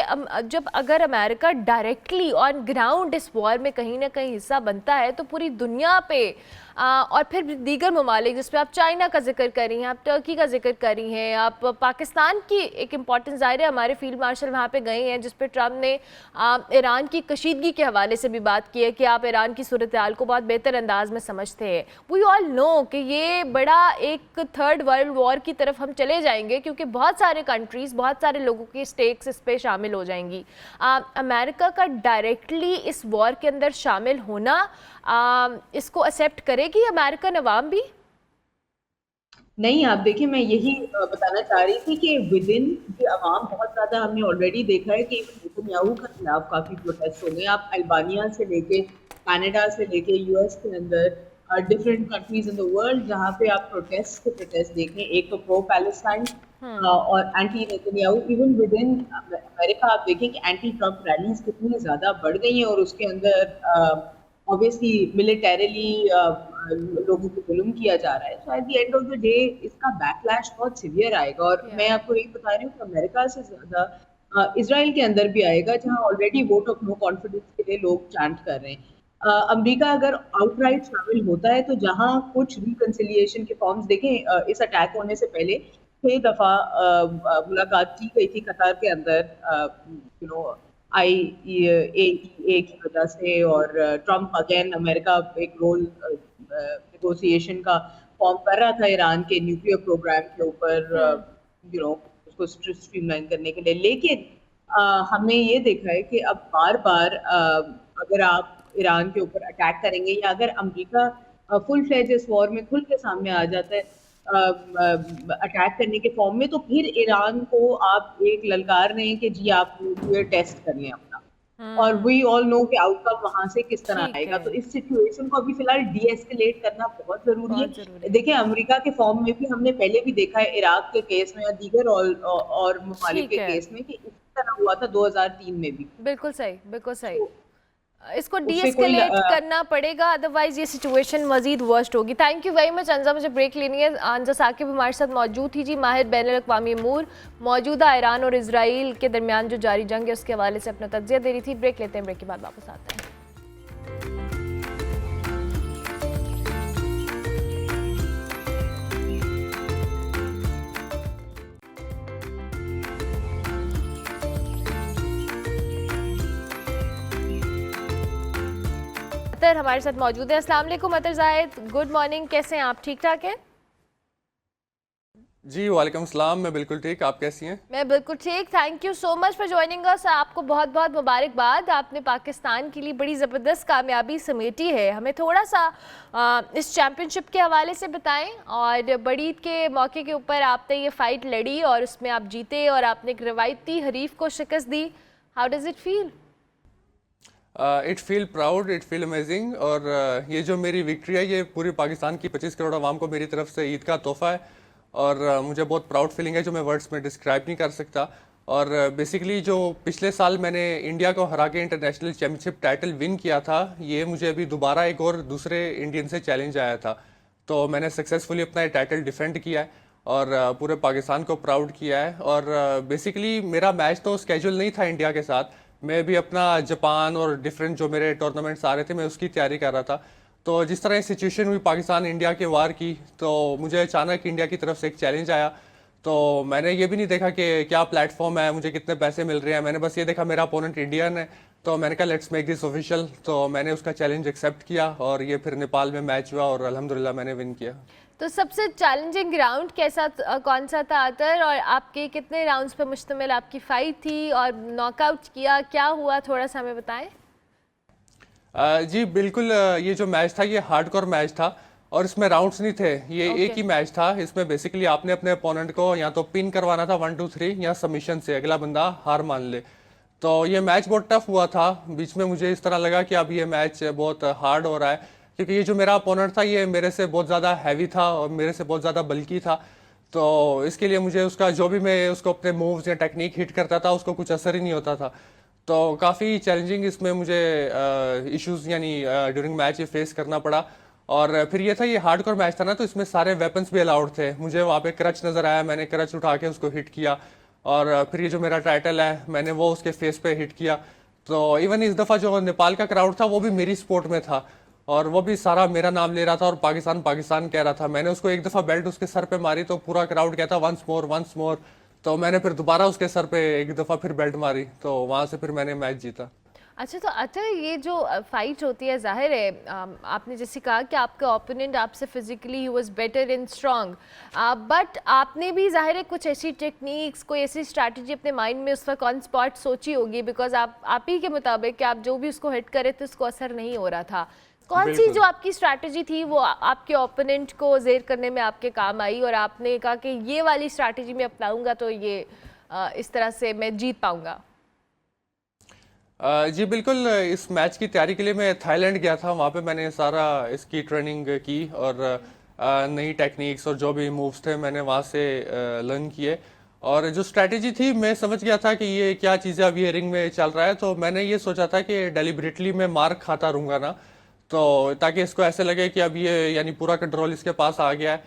जब अगर अमेरिका डायरेक्टली ऑन ग्राउंड इस वॉर में कहीं ना कहीं हिस्सा बनता है तो पूरी दुनिया पे और फिर दीगर ममालिक जिसमें आप चाइना का जिक्र कर रही हैं, आप टर्की का जिक्र कर रही हैं, आप पाकिस्तान की एक इम्पॉर्टेंस ज़ाहिर है, हमारे फील्ड मार्शल वहाँ पे गए हैं जिस पे ट्रम्प ने ईरान की कशीदगी के हवाले से भी बात की है कि आप ईरान की सूरत हाल को बहुत बेहतर अंदाज में समझते हैं। वी ऑल नो कि ये बड़ा एक थर्ड वर्ल्ड वॉर की तरफ हम चले जाएंगे क्योंकि बहुत सारे कंट्रीज़, बहुत सारे लोगों की स्टेक्स इस पर शामिल हो जाएंगी। अमेरिका का डायरेक्टली इस वॉर के अंदर शामिल होना इसको एक्सेप्ट करेगी अमेरिकन अवाम भी? नहीं, आप देखिए, मैं यही बताना चाह रही थी कि विद इन द अवाम बहुत ज़्यादा हमने ऑलरेडी देखा है कि नेतन्याहू के खिलाफ काफ़ी प्रोटेस्ट हो गए। आप अल्बानिया से लेके कनाडा से लेके यूएस के अंदर different countries in the world जहाँ पे आप प्रोटेस्ट देखें, एक तो प्रो पैलेस्टाइन और anti Netanyahu. Even with in America आप देखें कि एंटी ट्रम्प रैलीज कितनी ज़्यादा बढ़ गई हैं और उसके अंदर ऑब्वियसली मिलिटरीली लोगों को जुल्म किया जा रहा है। So at the end of the day इसका बैकलैश बहुत सीवियर आएगा और मैं आपको यही बता रही हूँ कि अमेरिका से ज्यादा इजराइल के अंदर भी आएगा जहाँ already vote of no confidence के लिए लोग चैंट कर रहे हैं। अमेरिका अगर आउटराइट शामिल होता है तो जहाँ कुछ रिकंसिलिएशन के फॉर्म्स देखें, इस अटैक होने से पहले 6 दफा मुलाकात की गई थी कतार के अंदर IAEA की वजह से, और ट्रम्प अगेन अमेरिका एक रोल नेगोशिएशन का फॉर्म कर रहा था ईरान के न्यूक्लियर प्रोग्राम के ऊपर, उसको स्ट्रीमलाइन करने के लिए। लेकिन हमने ये देखा है कि अब बार बार अगर आप ईरान के ऊपर अटैक करेंगे या अगर अमेरिका फुल फ्लेज इस वॉर में खुल के सामने आ जाता है अटैक करने के फॉर्म में, तो फिर ईरान को आप एक ललकार रहे हैं कि जी आप न्यूक्लियर टेस्ट कर लें अपना, और वी ऑल नो कि आउटकम वहां से किस तरह आएगा। तो इस सिचुएशन को अभी फिलहाल डीएस्केलेट करना बहुत जरूरी है। देखिए, अमेरिका के फॉर्म में भी हमने पहले भी देखा है इराक के केस में या दीगर और ममालिक के केस में कि इस तरह हुआ था 2003 में भी। बिल्कुल सही, बिल्कुल सही। इसको डीएस्केलेट करना पड़ेगा, अदरवाइज ये सिचुएशन मजीद वर्स्ट होगी। थैंक यू वेरी मच अंजा, मुझे ब्रेक लेनी है। अंजा साकिब हमारे साथ मौजूद थी जी, माहिर बैनुल-अक़वामी अमूर, मौजूदा ईरान और इजराइल के दरमियान जो जारी जंग है उसके हवाले से अपना तज्ज़िया दे रही थी। ब्रेक लेते हैं, ब्रेक के बाद वापस आते हैं। हमारे साथ मौजूद है। अस्सलाम वालेकुम अतर जाहिद, गुड मॉर्निंग, कैसे हैं आप? ठीक ठाक हैं जी? वालेकुम सलाम, मैं बिल्कुल ठीक, आप कैसी हैं? मैं बिल्कुल ठीक, thank you so much for joining us. आपको बहुत बहुत मुबारकबाद, आपने पाकिस्तान के लिए बड़ी ज़बरदस्त कामयाबी समेटी है। हमें थोड़ा सा इस चैम्पियनशिप के हवाले से बताएं, और बड़ी ईद के मौके के ऊपर आपने ये फ़ाइट लड़ी और उसमें आप जीते और आपने एक रवायती हरीफ को शिकस्त दी। How does it feel? It feel proud, it feel amazing. और ये जो मेरी विक्ट्री है ये पूरी पाकिस्तान की 25 करोड़ आवाम को मेरी तरफ से ईद का तोहफ़ा है, और मुझे बहुत प्राउड फीलिंग है जो मैं वर्ड्स में डिस्क्राइब नहीं कर सकता। और बेसिकली जो पिछले साल मैंने इंडिया को हरा के इंटरनेशनल चैम्पियनशिप टाइटल विन किया था, ये मुझे अभी दोबारा एक और दूसरे इंडियन से चैलेंज आया था, तो मैंने सक्सेसफुली अपना ये टाइटल डिफेंड किया है और पूरे पाकिस्तान को प्राउड किया है। और बेसिकली मेरा मैच तो स्केड्यूल नहीं था इंडिया के साथ, मैं भी अपना जापान और डिफरेंट जो मेरे टूर्नामेंट्स आ रहे थे मैं उसकी तैयारी कर रहा था। तो जिस तरह सिचुएशन हुई पाकिस्तान इंडिया के वार की, तो मुझे अचानक इंडिया की तरफ से एक चैलेंज आया। तो मैंने ये भी नहीं देखा कि क्या प्लेटफॉर्म है, मुझे कितने पैसे मिल रहे हैं, मैंने बस ये देखा मेरा अपोनेंट इंडियन है, तो मैंने कहा लेट्स मेक दिस ऑफिशियल। तो मैंने उसका चैलेंज एक्सेप्ट किया और ये फिर नेपाल में मैच हुआ और अल्हम्दुलिल्लाह मैंने विन किया। तो सबसे चैलेंजिंग राउंड कैसा कौन सा था अतर, और आपके कितने राउंड्स पर मुश्तमिल आपकी फ़ाइट थी और नॉकआउट किया, क्या हुआ, थोड़ा सा हमें बताएं। जी बिल्कुल, ये जो मैच था ये हार्डकोर मैच था और इसमें राउंड्स नहीं थे, ये एक ही मैच था। इसमें बेसिकली आपने अपने अपोनेंट को या तो पिन करवाना था 1 2 3 या सबमिशन से अगला बंदा हार मान ले। तो ये मैच बहुत टफ हुआ था, बीच में मुझे इस तरह लगा कि अब ये मैच बहुत हार्ड हो रहा है, क्योंकि ये जो मेरा अपोनेंट था ये मेरे से बहुत ज़्यादा हैवी था और मेरे से बहुत ज़्यादा बल्की था। तो इसके लिए मुझे उसका जो भी मैं उसको अपने मूव्स या टेक्निक हिट करता था उसको कुछ असर ही नहीं होता था। तो काफ़ी चैलेंजिंग इसमें मुझे इश्यूज यानी ड्यूरिंग मैच ये फेस करना पड़ा। और फिर ये था, ये हार्डकोर मैच था ना, तो इसमें सारे वेपन्स भी अलाउड थे। मुझे वहाँ पे क्रच नज़र आया, मैंने क्रच उठा के उसको हिट किया। और फिर ये जो मेरा टाइटल है, मैंने वो उसके फेस पे हिट किया। तो इवन इस दफ़ा जो नेपाल का क्राउड था वो भी मेरी स्पोर्ट में था, और वो भी सारा मेरा नाम ले रहा था और पाकिस्तान पाकिस्तान कह रहा था। मैंने उसको एक दफ़ा बेल्ट उसके सर पे मारी तो पूरा क्राउड कहता वंस मोर वंस मोर। तो मैंने फिर दोबारा उसके सर पे एक दफ़ा फिर बेल्ट मारी, तो वहाँ से फिर मैंने मैच जीता। अच्छा, तो अच्छा, ये जो फाइट होती है, जाहिर है आपने जैसे कहा कि आपका ओपोनेंट आपसे physically he was better and strong, but आपने भी जाहिर है कुछ ऐसी टेक्निक्स, कोई ऐसी स्ट्रैटेजी अपने माइंड में उस वक्त ऑन स्पॉट सोची होगी, बिकॉज आप ही के मुताबिक कि आप जो भी उसको हिट करे तो उसको असर नहीं हो रहा था। कौन सी जो आपकी स्ट्रैटेजी थी वो आपके ओपोनेंट को जेर करने में आपके काम आई, और आपने कहा कि ये वाली स्ट्रैटेजी मैं अपनाऊंगा तो ये इस तरह से मैं जीत पाऊंगा? जी बिल्कुल, इस मैच की तैयारी के लिए मैं थाईलैंड गया था। वहाँ पे मैंने सारा इसकी ट्रेनिंग की, और नई टेक्निक्स और जो भी मूव्स थे मैंने वहाँ से लर्न किए। और जो स्ट्रैटेजी थी, मैं समझ गया था कि ये क्या चीज़ें अभी ये रिंग में चल रहा है, तो मैंने ये सोचा था कि डेलिबरेटली मैं मार खाता रहूँगा ना, तो ताकि इसको ऐसे लगे कि अब ये यानी पूरा कंट्रोल इसके पास आ गया है।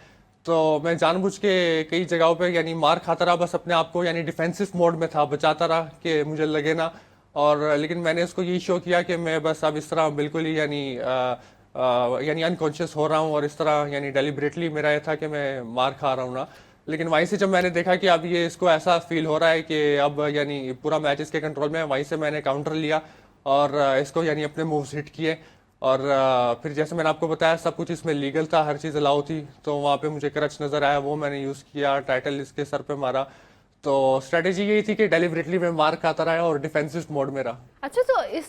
तो मैं जानबूझ के कई जगहों पे यानी मार खाता रहा, बस अपने आप को यानी डिफेंसिव मोड में था, बचाता रहा कि मुझे लगे ना। और लेकिन मैंने इसको यही शो किया कि मैं बस अब इस तरह बिल्कुल ही यानी अनकॉन्शियस हो रहा हूँ, और इस तरह यानी डेलिबरेटली मेरा ये था कि मैं मार खा रहा हूँ ना। लेकिन वहीं से जब मैंने देखा कि अब ये इसको ऐसा फील हो रहा है कि अब यानी पूरा मैच इसके कंट्रोल में है, वहीं से मैंने काउंटर लिया और इसको यानी अपने मूव्स हिट किए। और फिर जैसे मैंने आपको बताया, सब कुछ इसमें लीगल था, हर चीज़ अलाउ थी। तो वहाँ पे मुझे क्रच नज़र आया, वो मैंने यूज़ किया, टाइटल इसके सर पे मारा। तो स्ट्रेटेजी यही थी कि डेलिबरेटली मैं मार खाता रहा और डिफेंसिव मोड में रहा। अच्छा, तो इस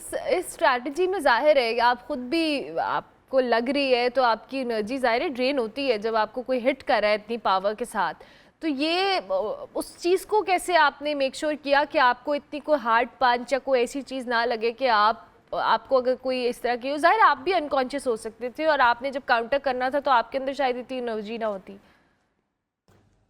स्ट्रैटेजी में जाहिर है आप खुद भी, आपको लग रही है तो आपकी एनर्जी जाहिर है ड्रेन होती है जब आपको कोई हिट कर रहा है इतनी पावर के साथ। तो ये उस चीज़ को कैसे आपने मेक श्योर किया कि आपको इतनी कोई हार्ड पंच या कोई ऐसी चीज़ ना लगे कि आपको अगर कोई इस तरह की हो, जाहिर आप भी अनकॉन्शियस हो सकते थे, और आपने जब काउंटर करना था तो आपके अंदर शायद इतनी एनर्जी ना होती।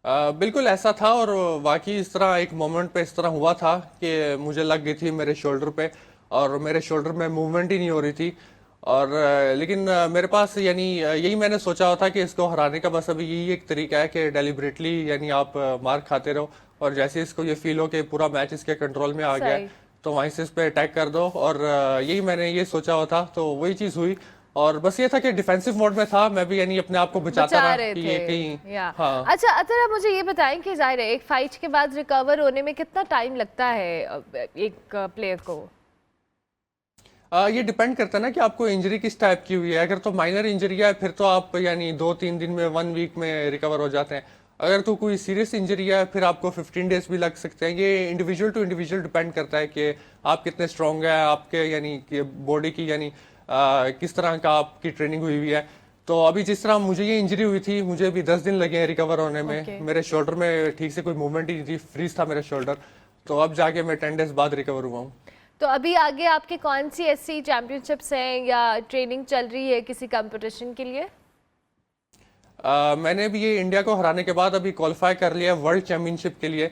बिल्कुल ऐसा था, और वाकई इस तरह एक मोमेंट पे इस तरह हुआ था कि मुझे लग गई थी मेरे शोल्डर पे, और मेरे शोल्डर में मूवमेंट ही नहीं हो रही थी। और लेकिन मेरे पास यानी यही मैंने सोचा हुआ था कि इसको हराने का बस अभी यही एक तरीका है कि डेलिबरेटली यानी आप मार खाते रहो, और जैसे इसको ये फील हो कि पूरा मैच इसके कंट्रोल में आ गया है, तो वहीं से इस पे अटैक कर दो। और यही मैंने ये सोचा हुआ था, तो वही चीज़ हुई। और बस ये था कि डिफेंसिव मोड में था मैं भी, यानी अपने आप को बचाता रहा कि ये कहीं। हाँ। अच्छा, अतर आप मुझे ये बताएं कि जाहिर है एक फाइट के बाद रिकवर होने में कितना टाइम लगता है एक प्लेयर को? ये डिपेंड करता है ना कि आपको इंजरी किस टाइप की हुई है। अगर तो माइनर इंजरी है फिर तो आप यानी 2-3 दिन में, 1 वीक में रिकवर हो जाते हैं। अगर तो कोई सीरियस इंजरी है फिर आपको 15 डेज भी लग सकते हैं। ये इंडिविजुअल टू इंडिविजुअल डिपेंड करता है कि आप कितने स्ट्रॉन्ग है, आपके यानी कि बॉडी की यानी किस तरह का आपकी ट्रेनिंग हुई है। तो अभी जिस तरह मुझे ये इंजरी हुई थी, मुझे भी 10 दिन लगे हैं रिकवर होने में। मेरे शोल्डर में ठीक से कोई मूवमेंट ही नहीं थी, फ्रीज था मेरा शोल्डर। तो अब जाके मैं 10 डेज बाद रिकवर हुआ हूँ। तो अभी आगे आपके कौन सी ऐसी चैंपियनशिप्स हैं या ट्रेनिंग चल रही है किसी कंपटीशन के लिए? मैंने भी ये इंडिया को हराने के बाद अभी क्वालिफाई कर लिया वर्ल्ड चैंपियनशिप के लिए।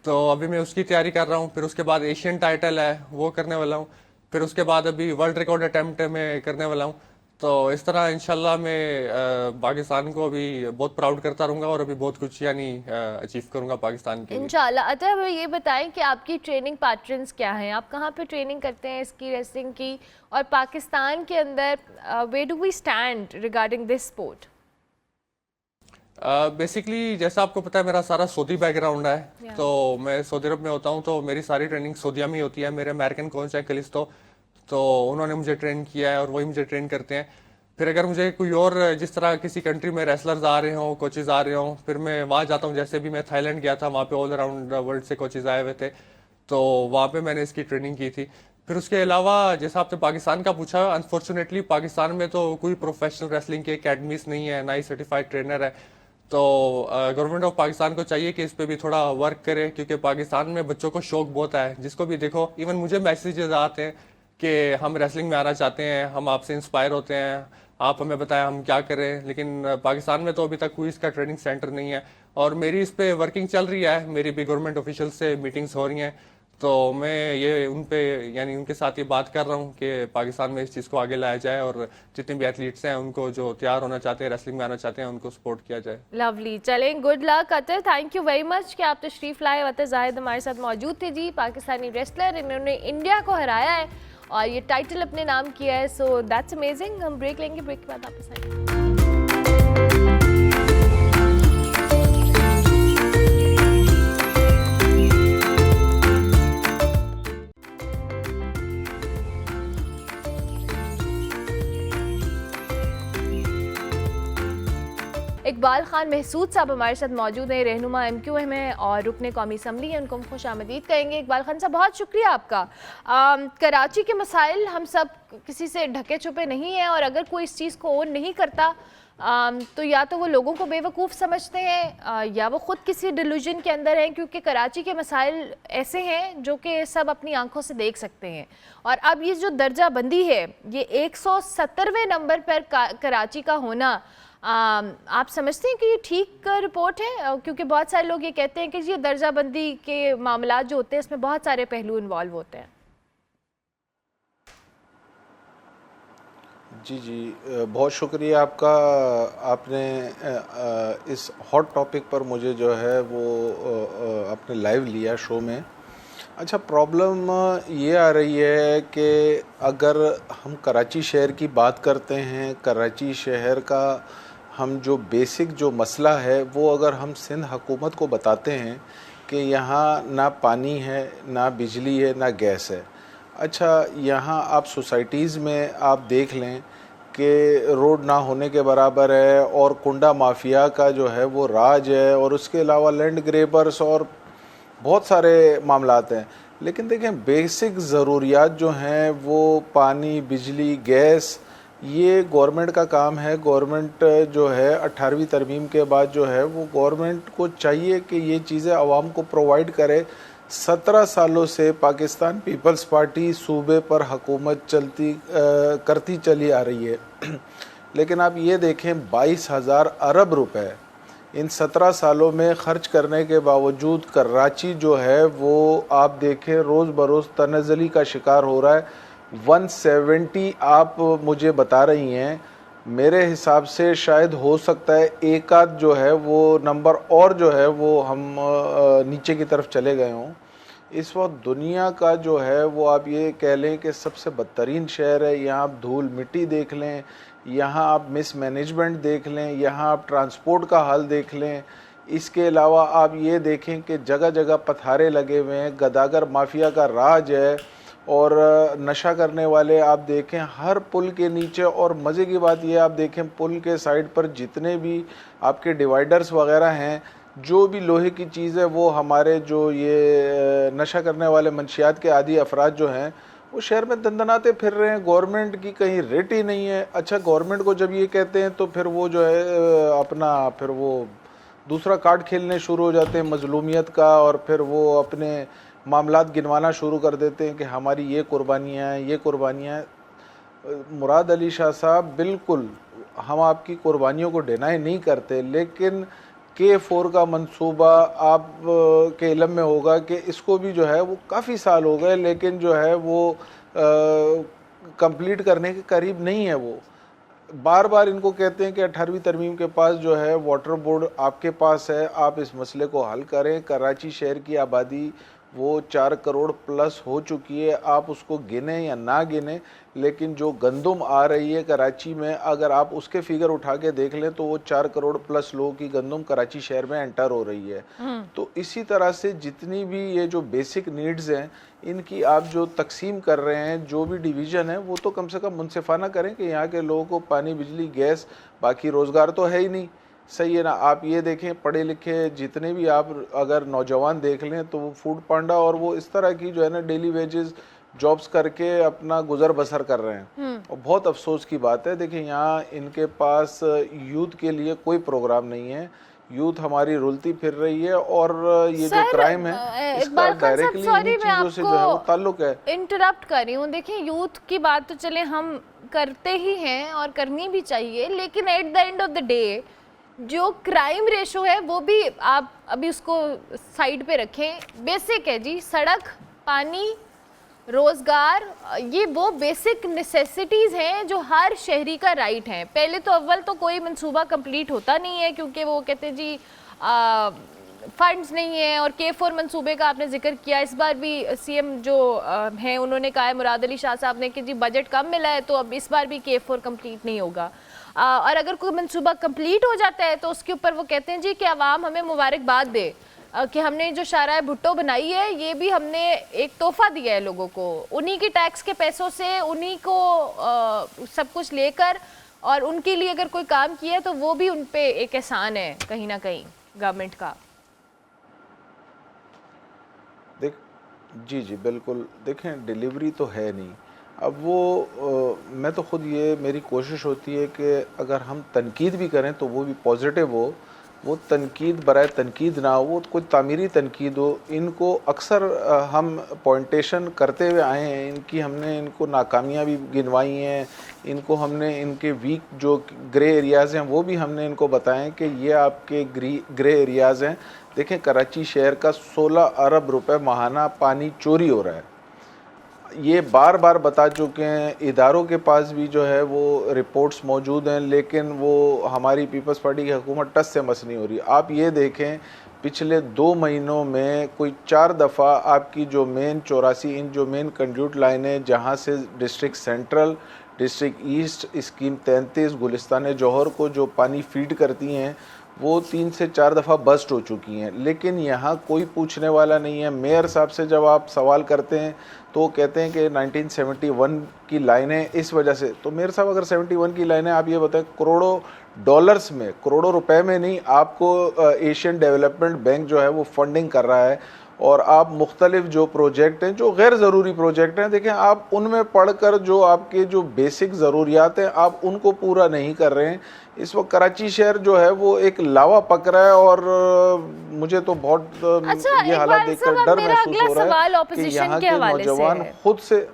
तो अभी मैं उसकी तैयारी कर रहा हूँ। फिर उसके बाद एशियन टाइटल है वो करने वाला हूँ। फिर उसके बाद अभी वर्ल्ड रिकॉर्ड अटेम्प्ट में करने वाला हूँ। तो इस तरह इंशाल्लाह मैं पाकिस्तान को अभी बहुत प्राउड करता रहूँगा और अभी बहुत कुछ यानी अचीव करूँगा पाकिस्तान के लिए इंशाल्लाह। अच्छा, हमें ये बताएं कि आपकी ट्रेनिंग पैटर्न्स क्या हैं, आप कहाँ पे ट्रेनिंग करते हैं इसकी रेसलिंग की, और पाकिस्तान के अंदर where do we stand regarding this sport? Basically जैसा आपको पता है मेरा सारा सऊदी बैकग्राउंड है। तो मैं सऊदी अरब में होता हूँ, तो मेरी सारी ट्रेनिंग सऊदीया में ही होती है। मेरे अमेरिकन कोच है कलिस्तो, तो उन्होंने मुझे ट्रेन किया है और वही मुझे ट्रेन करते हैं। फिर अगर मुझे कोई और जिस तरह किसी कंट्री में रेसलर्स आ रहे हों, कोचेज आ रहे हों, फिर मैं वहाँ जाता हूँ। जैसे भी मैं थाईलैंड गया था, वहाँ पे ऑल अराउंड वर्ल्ड से कोचेज आए हुए थे, तो वहाँ पे मैंने इसकी ट्रेनिंग की थी। फिर उसके अलावा जैसा आपने पाकिस्तान का पूछा, अनफॉर्चुनेटली पाकिस्तान में तो कोई प्रोफेशनल रेसलिंग की अकेडमीज नहीं है, ना ही सर्टिफाइड ट्रेनर है। तो गवर्नमेंट ऑफ पाकिस्तान को चाहिए कि इस पे भी थोड़ा वर्क करे, क्योंकि पाकिस्तान में बच्चों को शौक बहुत है। जिसको भी देखो, इवन मुझे मैसेजेस आते हैं कि हम रेसलिंग में आना चाहते हैं, हम आपसे इंस्पायर होते हैं, आप हमें बताएं हम क्या करें। लेकिन पाकिस्तान में तो अभी तक कोई इसका ट्रेनिंग सेंटर नहीं है, और मेरी इस पे वर्किंग चल रही है। मेरी भी गवर्नमेंट ऑफिशियल से मीटिंग्स हो रही हैं, तो मैं ये उन पे यानी उनके साथ ये बात कर रहा हूँ कि पाकिस्तान में इस चीज़ को आगे लाया जाए और जितने भी एथलीट्स हैं उनको जो तैयार होना चाहते हैं, रेसलिंग में आना चाहते हैं, उनको सपोर्ट किया जाए। लवली, चलें, good luck Athar, thank you very much कि आप तशरीफ़ लाए। अतर ज़ाहिद हमारे साथ मौजूद थे जी, पाकिस्तानी रेसलर, इन्होंने इंडिया को हराया है और ये टाइटल अपने नाम किया है, सो दैट्स अमेजिंग। हम ब्रेक लेंगे, ब्रेक के बाद वापस आएंगे। इकबाल खान महसूद साहब हमारे साथ मौजूद हैं, रहनुमा MQM है और रुकने कौमी असम्बली है, उनको हम खुश आमदीद कहेंगे। इकबाल खान साहब बहुत शुक्रिया आपका। कराची के मसाइल हम सब किसी से ढके छुपे नहीं हैं और अगर कोई इस चीज़ को ओन नहीं करता तो या तो वो लोगों को बेवकूफ़ समझते हैं या वो ख़ुद किसी डिल्यूजन के अंदर हैं, क्योंकि कराची के मसाइल ऐसे हैं जो कि सब अपनी आंखों से देख सकते हैं। और अब ये जो दर्जा बंदी है, ये 170वें नंबर पर कराची का होना, आप समझते हैं कि ये ठीक रिपोर्ट है? क्योंकि बहुत सारे लोग ये कहते हैं कि ये दर्जाबंदी के मामला जो होते हैं इसमें बहुत सारे पहलू इन्वॉल्व होते हैं। जी जी, बहुत शुक्रिया आपका। आपने इस हॉट टॉपिक पर मुझे जो है वो आपने लाइव लिया शो में। अच्छा, प्रॉब्लम ये आ रही है कि अगर हम कराची शहर की बात करते हैं, कराची शहर का हम जो बेसिक जो मसला है वो अगर हम सिंध हुकूमत को बताते हैं कि यहाँ ना पानी है, ना बिजली है, ना गैस है। अच्छा, यहाँ आप सोसाइटीज़ में आप देख लें कि रोड ना होने के बराबर है और कुंडा माफिया का जो है वो राज है, और उसके अलावा लैंड ग्रेबर्स और बहुत सारे मामलात हैं। लेकिन देखें, बेसिक ज़रूरियात जो हैं वो पानी, बिजली, गैस, ये गवर्नमेंट का काम है। गवर्नमेंट जो है 18वीं तरमीम के बाद जो है वो गवर्नमेंट को चाहिए कि ये चीज़ें आवाम को प्रोवाइड करे। 17 सालों से पाकिस्तान पीपल्स पार्टी सूबे पर हुकूमत करती चली आ रही है लेकिन आप ये देखें, 22,000 अरब रुपए इन 17 सालों में खर्च करने के बावजूद कराची जो है वो आप देखें रोज़ बरोज़ तनज़्ज़ुली का शिकार हो रहा है। 170 आप मुझे बता रही हैं, मेरे हिसाब से शायद हो सकता है एक आध जो है वो नंबर और जो है वो हम नीचे की तरफ चले गए हों। इस वक्त दुनिया का जो है वो आप ये कह लें कि सबसे बदतरीन शहर है। यहाँ आप धूल मिट्टी देख लें, यहाँ आप मिसमैनेजमेंट देख लें, यहाँ आप ट्रांसपोर्ट का हाल देख लें। इसके अलावा आप ये देखें कि जगह जगह पथारे लगे हुए हैं, गदागर माफिया का राज है और नशा करने वाले आप देखें हर पुल के नीचे। और मज़े की बात यह आप देखें, पुल के साइड पर जितने भी आपके डिवाइडर्स वगैरह हैं, जो भी लोहे की चीज़ है, वो हमारे जो ये नशा करने वाले मंशियात के आदी अफराद जो हैं वो शहर में दंदनाते फिर रहे हैं। गवर्नमेंट की कहीं रेट ही नहीं है। अच्छा, गवर्नमेंट को जब ये कहते हैं तो फिर वो जो है अपना फिर वो दूसरा कार्ड खेलने शुरू हो जाते हैं मजलूमियत का, और फिर वो अपने मामलात गिनवाना शुरू कर देते हैं कि हमारी ये कुर्बानियाँ हैं, ये कुर्बानियाँ हैं। मुराद अली शाह साहब, बिल्कुल हम आपकी कुर्बानियों को डिनाई नहीं करते, लेकिन K4 का मंसूबा आप के इल्म में होगा कि इसको भी जो है वो काफ़ी साल हो गए, लेकिन जो है वो कंप्लीट करने के करीब नहीं है। वो बार बार इनको कहते हैं कि 18वीं तरमीम के पास जो है वाटर बोर्ड आपके पास है, आप इस मसले को हल करें। कराची शहर की आबादी वो 4 करोड़ प्लस हो चुकी है, आप उसको गिने या ना गिने, लेकिन जो गंदम आ रही है कराची में, अगर आप उसके फिगर उठा के देख लें तो वो 4 करोड़ प्लस लोगों की गंदम कराची शहर में एंटर हो रही है। तो इसी तरह से जितनी भी ये जो बेसिक नीड्स हैं, इनकी आप जो तकसीम कर रहे हैं, जो भी डिवीज़न है, वो तो कम से कम मुनसिफाना करें कि यहाँ के लोगों को पानी, बिजली, गैस, बाकी रोज़गार तो है ही नहीं। सही है ना? आप ये देखें, पढ़े लिखे जितने भी आप अगर नौजवान देख लें तो वो फूड पांडा और वो इस तरह की जो है ना डेली वेजेस जॉब्स करके अपना गुजर बसर कर रहे हैं। और बहुत अफसोस की बात है। देखिए, यहाँ इनके पास यूथ के लिए कोई प्रोग्राम नहीं है। यूथ हमारी रुलती फिर रही है और ये जो क्राइम है इसका डायरेक्टली इन चीज़ों से जो है वो ताल्लुक है। इंटरप्ट कर रही हूँ। देखिए, यूथ की बात तो चले हम करते ही हैं और करनी भी चाहिए, लेकिन at the end of the day जो क्राइम रेशो है वो भी आप अभी उसको साइड पे रखें। बेसिक है जी, सड़क पानी, रोजगार, ये वो बेसिक नेसेसिटीज़ हैं जो हर शहरी का राइट है। पहले तो अव्वल तो कोई मंसूबा कंप्लीट होता नहीं है क्योंकि वो कहते हैं जी फंड्स नहीं है। और K4 मंसूबे का आपने जिक्र किया, इस बार भी सीएम जो हैं उन्होंने कहा है, मुराद अली शाह साहब ने, कि जी बजट कम मिला है तो अब इस बार भी K4 कंप्लीट नहीं होगा। और अगर कोई मंसूबा कंप्लीट हो जाता है तो उसके ऊपर वो कहते हैं जी कि अवाम हमें मुबारकबाद दे कि हमने जो शाहराह भुट्टो बनाई है ये भी हमने एक तोहफा दिया है लोगों को, उन्हीं के टैक्स के पैसों से उन्हीं को सब कुछ लेकर, और उनके लिए अगर कोई काम किया तो वो भी उन पे एक एहसान है कहीं ना कहीं गवर्नमेंट का। देख जी जी बिल्कुल, देखें डिलीवरी तो है नहीं। अब वो मैं तो ख़ुद ये मेरी कोशिश होती है कि अगर हम तनकीद भी करें तो वो भी पॉजिटिव हो, वो तनकीद बराए तनकीद ना हो, वो कोई तामीरी तनकीद हो। इनको अक्सर हम पॉइंटेशन करते हुए आए हैं, इनकी हमने इनको नाकामियाँ भी गिनवाई हैं, इनको हमने इनके वीक जो ग्रे एरियाज़ हैं वो भी हमने इनको बताएं कि ये आपके ग्रे एरियाज़ हैं। देखें कराची शहर का 16 अरब रुपए माहाना पानी चोरी हो रहा है, ये बार बार बता चुके हैं। इदारों के पास भी जो है वो रिपोर्ट्स मौजूद हैं, लेकिन वो हमारी पीपल्स पार्टी की हुकूमत टस से मस नहीं हो रही। आप ये देखें पिछले 2 महीनों में कोई 4 दफ़ा आपकी जो मेन 84 इंच जो मेन कंड्यूट लाइन है, जहाँ से district central, district east, scheme 33 Gulistan जौहर को जो पानी फीड करती हैं, वो 3 से 4 दफ़ा बस्ट हो चुकी हैं, लेकिन यहाँ कोई पूछने वाला नहीं है। मेयर साहब से जब आप सवाल करते हैं तो वो कहते हैं कि 1971 की लाइनें इस वजह से, तो मेयर साहब अगर 71 की लाइनें आप ये बताएं करोड़ों डॉलर्स में, करोड़ों रुपए में नहीं, आपको एशियन डेवलपमेंट बैंक जो है वो फंडिंग कर रहा है, और आप मुख्तलिफ जो प्रोजेक्ट हैं जो गैर ज़रूरी प्रोजेक्ट हैं, देखें आप उनमें पढ़कर जो आपके जो बेसिक ज़रूरियात हैं आप उनको पूरा नहीं कर रहे हैं। इस वक्त कराची शहर जो है वो एक लावा पक रहा है, और मुझे तो बहुत ये हालात देखकर डर महसूस हो रहा है कि यहाँ के नौजवान खुद से।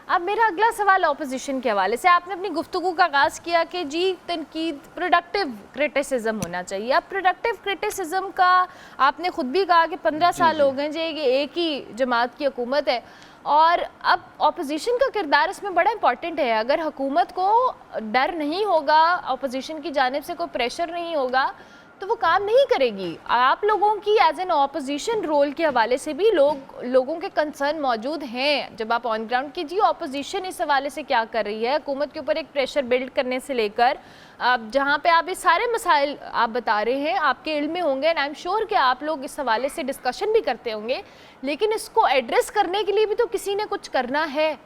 अब मेरा अगला सवाल ऑपोजिशन के हवाले से, आपने अपनी गुफ्तगू का आगाज़ किया कि जी तनकीद प्रोडक्टिव क्रिटिसिज्म होना चाहिए। अब प्रोडक्टिव क्रिटिसिज्म का आपने खुद भी कहा कि 15 साल हो गए जी एक ही जमात की हुकूमत है, और अब ऑपोजिशन का किरदार इसमें बड़ा इंपॉर्टेंट है। अगर हुकूमत को डर नहीं होगा, ऑपोजिशन की जानिब से कोई प्रेशर नहीं होगा, तो वो काम नहीं करेगी। आप लोगों की एज एन ऑपोजिशन रोल के हवाले से भी लोगों के कंसर्न मौजूद हैं जब आप ऑन ग्राउंड की जी ऑपोजिशन इस हवाले से क्या कर रही है, हुकूमत के ऊपर एक प्रेशर बिल्ड करने से लेकर जहाँ पे आप ये सारे मसाइल आप बता रहे हैं आपके इल्म में होंगे, एंड आई एम श्योर कि आप लोग इस हवाले से डिस्कशन भी करते होंगे, लेकिन इसको एड्रेस करने के लिए भी तो किसी ने कुछ करना है।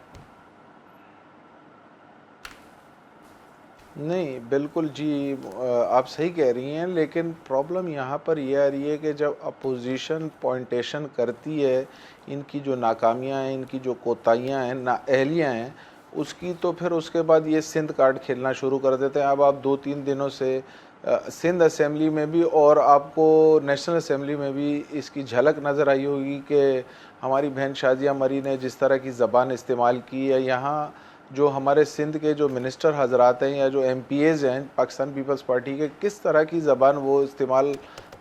नहीं बिल्कुल जी, आप सही कह रही हैं, लेकिन प्रॉब्लम यहाँ पर यह आ रही है कि जब अपोजिशन पॉइंटेशन करती है इनकी जो नाकामियाँ हैं, इनकी जो कोताहियाँ हैं, नाअहलियाँ हैं, उसकी, तो फिर उसके बाद ये सिंध कार्ड खेलना शुरू कर देते हैं। अब आप 2-3 दिनों से सिंध असेंबली में भी और आपको नेशनल असेंबली में भी इसकी झलक नज़र आई होगी कि हमारी बहन शाजिया मरी ने जिस तरह की ज़बान इस्तेमाल की है। यहाँ जो हमारे सिंध के जो मिनिस्टर हजरात हैं या जो MPAs हैं पाकिस्तान पीपल्स पार्टी के, किस तरह की ज़बान वो इस्तेमाल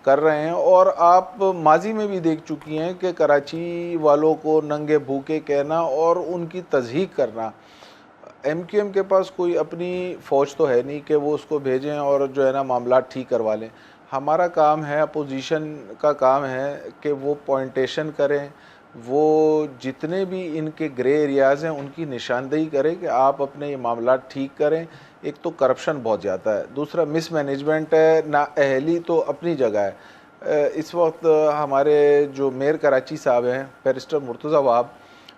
कर रहे हैं। और आप माजी में भी देख चुकी हैं कि कराची वालों को नंगे भूखे कहना और उनकी तज़हीक करना। MQM के पास कोई अपनी फ़ौज तो है नहीं कि वो उसको भेजें और जो है ना मामला ठीक करवा लें। हमारा काम है, अपोजिशन का काम है कि वो पॉइंटेशन करें, वो जितने भी इनके ग्रे एरियाज़ हैं उनकी निशानदेही करें कि आप अपने ये मामला ठीक करें। एक तो करप्शन बहुत ज़्यादा है, दूसरा मिसमैनेजमेंट है, नाअहली तो अपनी जगह है। इस वक्त हमारे जो मेयर कराची साहब हैं बैरिस्टर मुर्तज़ा वहाब,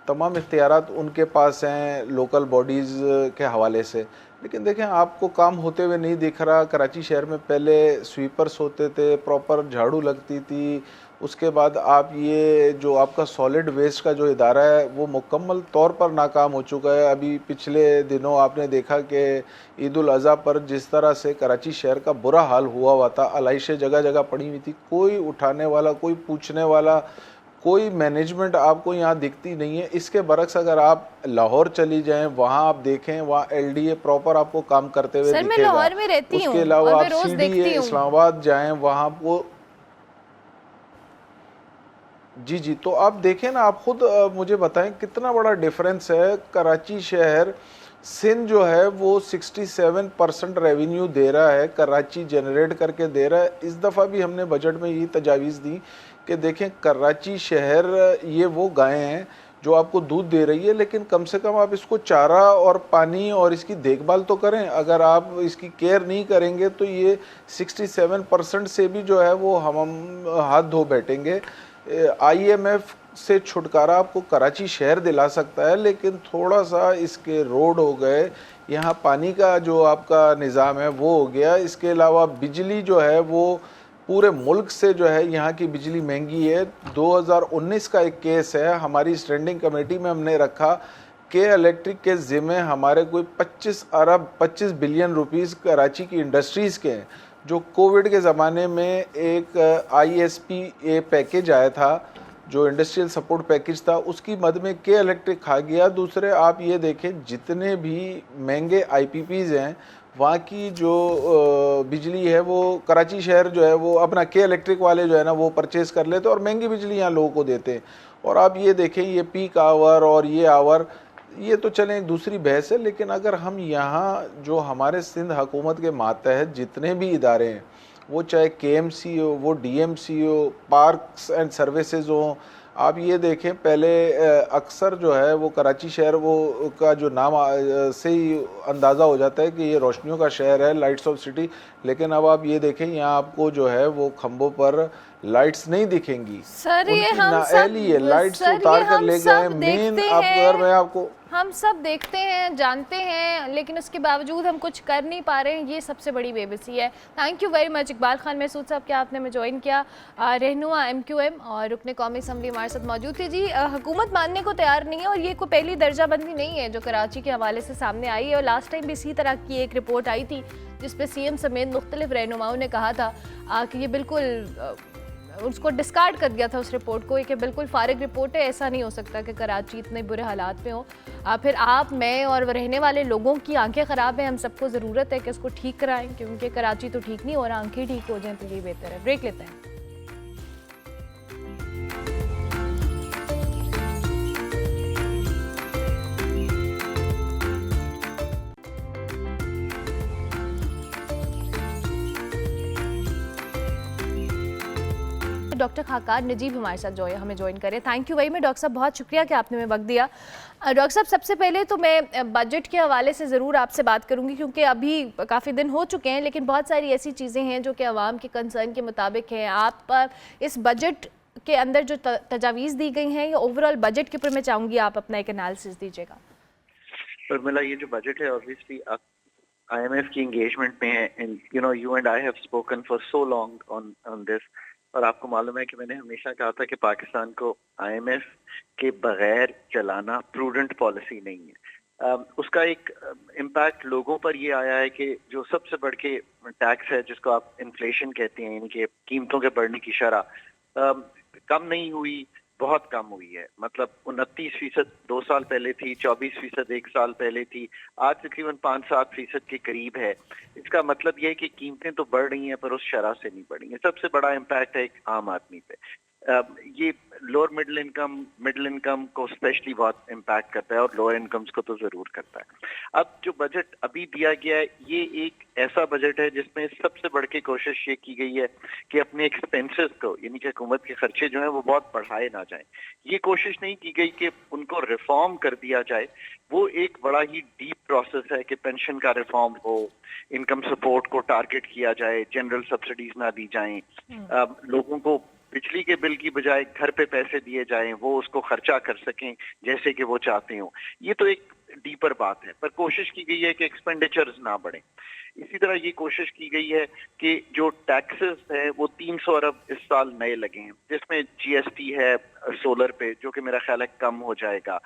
तमाम इख्तियारात उनके पास हैं लोकल बॉडीज़ के हवाले से, लेकिन देखें आपको काम होते हुए नहीं दिख रहा। कराची शहर में पहले स्वीपर्स होते थे, प्रॉपर झाड़ू लगती थी, उसके बाद आप ये जो आपका सॉलिड वेस्ट का जो इदारा है वो मुकम्मल तौर पर नाकाम हो चुका है। अभी पिछले दिनों आपने देखा कि ईद उल अज़हा पर जिस तरह से कराची शहर का बुरा हाल हुआ था, आलाइशें जगह जगह पड़ी हुई थी, कोई उठाने वाला, कोई पूछने वाला, कोई मैनेजमेंट आपको यहाँ दिखती नहीं है। इसके बरक्स अगर आप लाहौर चली जाएं, वहाँ आप देखें, वहाँ LDA प्रॉपर आपको काम करते हुए दिखेगा। मैं लाहौर में रहती हूं, उसके अलावा आप CDA इस्लामाबाद जाएं, वहाँ आपको जी जी, तो आप देखें ना, आप खुद मुझे बताएं कितना बड़ा डिफरेंस है। कराची शहर, सिंध जो है वो 67% रेवेन्यू दे रहा है, कराची जनरेट करके दे रहा है। इस दफ़ा भी हमने बजट में यही तजावीज़ दी कि देखें कराची शहर ये वो गायें हैं जो आपको दूध दे रही है, लेकिन कम से कम आप इसको चारा और पानी और इसकी देखभाल तो करें। अगर आप इसकी केयर नहीं करेंगे तो ये 67% से भी जो है वो हम हाथ धो बैठेंगे। IMF से छुटकारा आपको कराची शहर दिला सकता है, लेकिन थोड़ा सा इसके रोड हो गए, यहाँ पानी का जो आपका निज़ाम है वो हो गया। इसके अलावा बिजली जो है वो पूरे मुल्क से जो है यहाँ की बिजली महंगी है। 2019 का एक केस है, हमारी स्टैंडिंग कमेटी में हमने रखा कि इलेक्ट्रिक के ज़िम्मे हमारे कोई 25 बिलियन रुपीस कराची की इंडस्ट्रीज़ के हैं। जो कोविड के ज़माने में एक ISPA पैकेज आया था, जो इंडस्ट्रियल सपोर्ट पैकेज था, उसकी मद में के इलेक्ट्रिक खा गया। दूसरे आप ये देखें जितने भी महंगे IPPs हैं, वहाँ की जो बिजली है वो कराची शहर जो है वो अपना के इलेक्ट्रिक वाले जो है ना वो परचेज़ कर लेते और महंगी बिजली यहाँ लोगों को देते हैं। और आप ये देखें ये पीक आवर और ये आवर, ये तो चलें एक दूसरी बहस है, लेकिन अगर हम यहाँ जो हमारे सिंध हुकूमत के मातहत जितने भी इदारे हैं, वो चाहे KMC हो, वो DMC हो, पार्क्स एंड सर्विसेज हो, आप ये देखें पहले अक्सर जो है वो कराची शहर वो का जो नाम से ही अंदाज़ा हो जाता है कि ये रोशनियों का शहर है, लाइट्स ऑफ सिटी। लेकिन अब आप ये देखें यहाँ आपको जो है वो खंभों पर लाइट्स नहीं दिखेंगी। सर ये उनकी हम नाअहली है, लाइट्स उतार कर ले गए। मेन आप अगर मैं आपको हम सब देखते हैं, जानते हैं, लेकिन उसके बावजूद हम कुछ कर नहीं पा रहे हैं। ये सबसे बड़ी बेबसी है। Thank you very much Iqbal Khan Mehsud sahab कि आपने हमें ज्वाइन किया। रहनुमा MQM और रुकने कौमी असम्बली हमारे साथ मौजूद थे। जी, हुकूमत मानने को तैयार नहीं है और ये कोई पहली दर्जाबंदी नहीं है जो कराची के हवाले से सामने आई है। और लास्ट टाइम भी इसी तरह की एक रिपोर्ट आई थी जिसपे CM समेत मुख्तलिफ रहनुमाओं ने कहा था कि ये बिल्कुल उसको डिस्कार्ड कर दिया था उस रिपोर्ट को कि बिल्कुल फारिग रिपोर्ट है, ऐसा नहीं हो सकता कि कराची इतने बुरे हालात में हो। फिर आप, मैं और रहने वाले लोगों की आंखें ख़राब हैं, हम सबको ज़रूरत है कि इसको ठीक कराएं, क्योंकि कराची तो ठीक नहीं हो रहा, आंखें ठीक हो जाएं तो ये बेहतर है। ब्रेक लेते हैं। डॉक्टर खाकार नजीब हमारे साथ हमें ज्वाइन करें। Thank you very much doctor साहब, बहुत शुक्रिया कि आपने हमें वक्त दिया। डॉक्टर साहब, सबसे पहले तो मैं बजट के हवाले से ज़रूर आपसे बात करूंगी, क्योंकि अभी काफ़ी दिन हो चुके हैं, लेकिन बहुत सारी ऐसी चीज़ें हैं जो कि आवाम के कंसर्न के मुताबिक हैं। आप इस बजट के अंदर जो तजावीज़ दी गई हैं या ओवरऑल बजट के ऊपर मैं चाहूँगी आप अपना एक एनालिसिस दीजिएगा। उर्मिला, ये जो बजट है ऑब्वियसली IMF की एंगेजमेंट में है, and you and I have spoken for so long on this. और आपको मालूम है कि मैंने हमेशा कहा था कि पाकिस्तान को IMF के बगैर चलाना प्रूडेंट पॉलिसी नहीं है। उसका एक इम्पैक्ट लोगों पर ये आया है कि जो सबसे बढ़ के टैक्स है, जिसको आप इन्फ्लेशन कहते हैं, यानी कि कीमतों के बढ़ने की शरह कम नहीं हुई, बहुत कम हुई है। मतलब 29% 2 साल पहले थी, 24% 1 साल पहले थी, आज तकरीबन 5-7% के करीब है। इसका मतलब यह है कि कीमतें तो बढ़ रही हैं पर उस शरह से नहीं बढ़ी हैं। सबसे बड़ा इम्पैक्ट है एक आम आदमी पे। ये लोअर मिडिल इनकम को स्पेशली बहुत इम्पैक्ट करता है और लोअर इनकम्स को तो जरूर करता है। अब जो बजट अभी दिया गया है, ये एक ऐसा बजट है जिसमें सबसे बढ़ के कोशिश ये की गई है कि अपने एक्सपेंसेस को, यानी कि हुकूमत के खर्चे जो हैं वो बहुत बढ़ाए ना जाएं। ये कोशिश नहीं की गई कि उनको रिफॉर्म कर दिया जाए। वो एक बड़ा ही डीप प्रोसेस है कि पेंशन का रिफॉर्म हो, इनकम सपोर्ट को टारगेट किया जाए, जनरल सब्सिडीज ना दी जाएं, लोगों को बिजली के बिल की बजाय घर पे पैसे दिए जाएं, वो उसको खर्चा कर सकें जैसे कि वो चाहते हो। ये तो एक डीपर बात है, पर कोशिश की गई है कि एक्सपेंडिचर्स ना बढ़े। इसी तरह ये कोशिश की गई है कि जो टैक्सेस है वो 300 अरब इस साल नए लगे हैं, जिसमें GST है सोलर पे, जो कि मेरा ख्याल है कम हो जाएगा।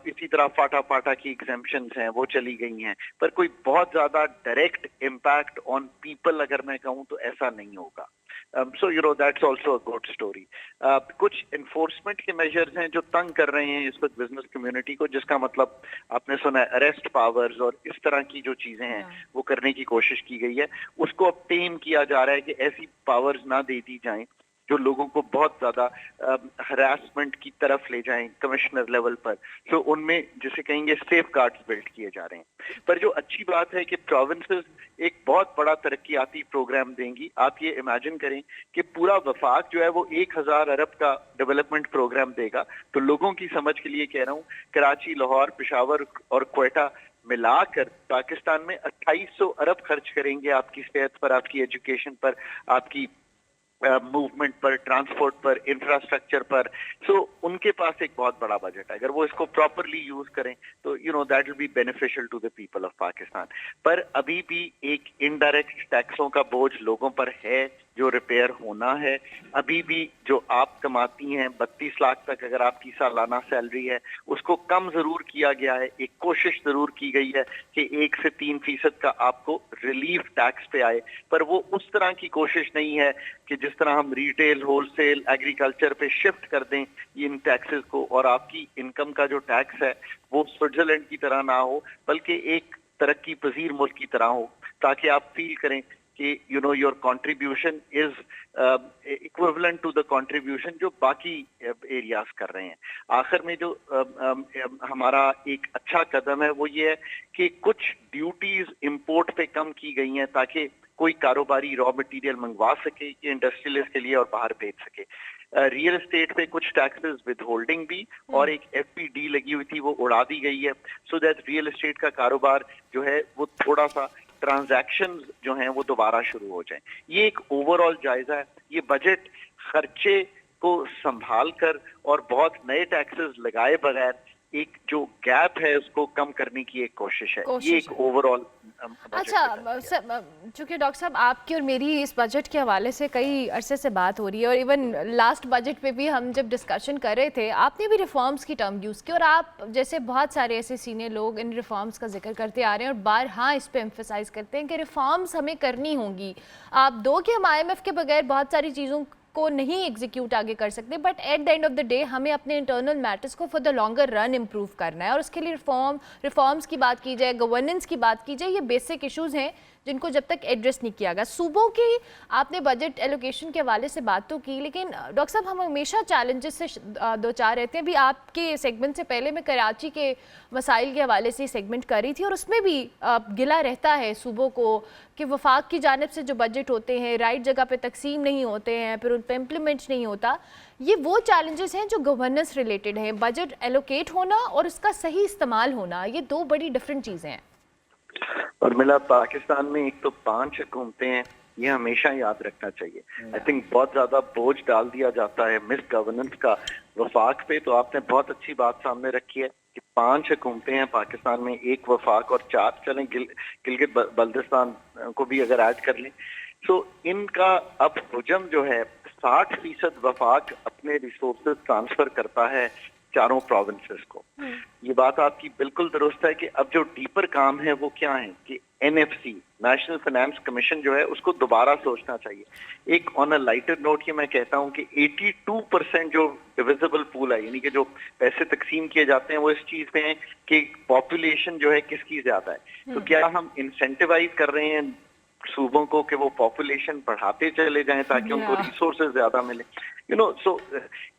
इसी तरह फाटा की एग्जेम्पशंस हैं वो चली गई हैं, पर कोई बहुत ज्यादा डायरेक्ट इम्पैक्ट ऑन पीपल अगर मैं कहूँ तो ऐसा नहीं होगा। So that's also a good story. कुछ इन्फोर्समेंट के मेजर्स हैं जो तंग कर रहे हैं इस वक्त बिजनेस कम्युनिटी को, जिसका मतलब आपने सुना है अरेस्ट पावर्स और इस तरह की जो चीजें हैं वो करने की कोशिश की गई है। उसको अब टेम किया जा रहा है कि ऐसी पावर्स ना दे दी जाएं जो लोगों को बहुत ज्यादा हरासमेंट की तरफ ले जाएं कमिश्नर लेवल पर, तो उनमें जिसे कहेंगे सेफ गार्ड्स बिल्ड किए जा रहे हैं। पर जो अच्छी बात है कि प्रोविंसेस एक बहुत बड़ा तरक्याती प्रोग्राम देंगी। आप ये इमेजिन करें कि पूरा वफाक जो है वो 1000 अरब का डेवलपमेंट प्रोग्राम देगा। तो लोगों की समझ के लिए कह रहा हूँ, कराची, लाहौर, पेशावर और क्वेटा मिलाकर पाकिस्तान में 2800 अरब खर्च करेंगे आपकी सेहत पर, आपकी एजुकेशन पर, आपकी मूवमेंट पर, ट्रांसपोर्ट पर, इंफ्रास्ट्रक्चर पर। सो उनके पास एक बहुत बड़ा बजट है। अगर वो इसको प्रॉपरली यूज करें तो that will be beneficial to the people of Pakistan. पर अभी भी एक इनडायरेक्ट टैक्सों का बोझ लोगों पर है जो रिपेयर होना है। अभी भी जो आप कमाती हैं 32 लाख तक अगर आपकी सालाना सैलरी है, उसको कम जरूर किया गया है। एक कोशिश जरूर की गई है कि 1 से 3% का आपको रिलीफ टैक्स पे आए, पर वो उस तरह की कोशिश नहीं है कि जिस तरह हम रिटेल, होलसेल, एग्रीकल्चर पे शिफ्ट कर दें इन टैक्सेस को और आपकी इनकम का जो टैक्स है वो स्विट्जरलैंड की तरह ना हो, बल्कि एक तरक्की पजीर मुल्क की तरह हो, ताकि आप फील करें कि your contribution is equivalent to the contribution जो बाकी एरियाज कर रहे हैं। आखिर में जो हमारा एक अच्छा कदम है वो ये है कि कुछ ड्यूटीज इंपोर्ट पे कम की गई हैं ताकि कोई कारोबारी रॉ मटेरियल मंगवा सके ये इंडस्ट्रियलिस्ट के लिए और बाहर भेज सके। रियल एस्टेट पे कुछ टैक्सेस विद होल्डिंग भी और एक एफपीडी लगी हुई थी वो उड़ा दी गई है, सो दैट रियल एस्टेट का कारोबार जो है वो थोड़ा सा ट्रांजैक्शंस जो हैं वो दोबारा शुरू हो जाएं। ये एक ओवरऑल जायजा है। ये बजट खर्चे को संभाल कर और बहुत नए टैक्सेस लगाए बगैर एक जो गैप है उसको कम करने की एक कोशिश है। ये एक ओवरऑल अच्छा सर, चूंकि डॉक्टर साहब आपकी और मेरी इस बजट के हवाले से कई अरसे से बात हो रही है और इवन लास्ट बजट पे भी हम जब डिस्कशन कर रहे थे आपने भी रिफॉर्म्स की टर्म यूज़ की और आप जैसे बहुत सारे ऐसे सीनियर लोग इन रिफॉर्म्स का जिक्र करते आ रहे हैं और बार हाँ इस पे एम्फेसाइज करते हैं कि रिफॉर्म्स हमें करनी होंगी। आप दो कि हम IMF के बगैर बहुत सारी चीज़ों को नहीं एग्जीक्यूट आगे कर सकते, but at the end of the day हमें अपने इंटरनल मैटर्स को for the longer run improve करना है और उसके लिए रिफॉर्म्स की बात की जाए, गवर्नेंस की बात की जाए, ये बेसिक इश्यूज हैं जिनको जब तक एड्रेस नहीं किया गया। सूबों की आपने बजट एलोकेशन के हवाले से बात तो की, लेकिन डॉक्टर साहब हम हमेशा चैलेंजेस से दो चार रहते हैं। अभी आपके सेगमेंट से पहले मैं कराची के मसाइल के हवाले से सेगमेंट कर रही थी और उसमें भी गिला रहता है सूबों को कि वफाक की जानिब से जो बजट होते हैं राइट जगह पे तकसीम नहीं होते हैं, फिर उन पर इम्प्लीमेंट नहीं होता। ये वो चैलेंजेस हैं जो गवर्नेंस रिलेटेड हैं। बजट एलोकेट होना और उसका सही इस्तेमाल होना, ये दो बड़ी डिफरेंट चीज़ें हैं। और मिला पाकिस्तान में एक तो 5 हुकूमतें हैं, ये हमेशा याद रखना चाहिए। आई थिंक बहुत ज्यादा बोझ डाल दिया जाता है मिस गवर्नेंस का वफाक पे। तो आपने बहुत अच्छी बात सामने रखी है कि 5 हुकूमतें हैं पाकिस्तान में, एक वफाक और 4 चलें गिलगित बल्दिस्तान को भी अगर ऐड कर लें। तो इनका अब हुजम जो है 60% वफाक अपने रिसोर्सेज ट्रांसफर करता है चारों प्रोविंसेस को। ये बात आपकी बिल्कुल दुरुस्त है कि अब जो डीपर काम है वो क्या है कि NFC नेशनल फाइनेंस कमीशन जो है उसको दोबारा सोचना चाहिए। एक ऑन अ लाइटर नोट ये मैं कहता हूँ कि 82% जो डिविजिबल पूल है, यानी कि जो पैसे तकसीम किए जाते हैं वो इस चीज पे है कि पॉपुलेशन जो है किसकी ज्यादा है। तो क्या हम इंसेंटिवाइज कर रहे हैं सूबों को कि वो पॉपुलेशन बढ़ाते चले जाएं ताकि उनको रिसोर्सेज ज्यादा मिले। सो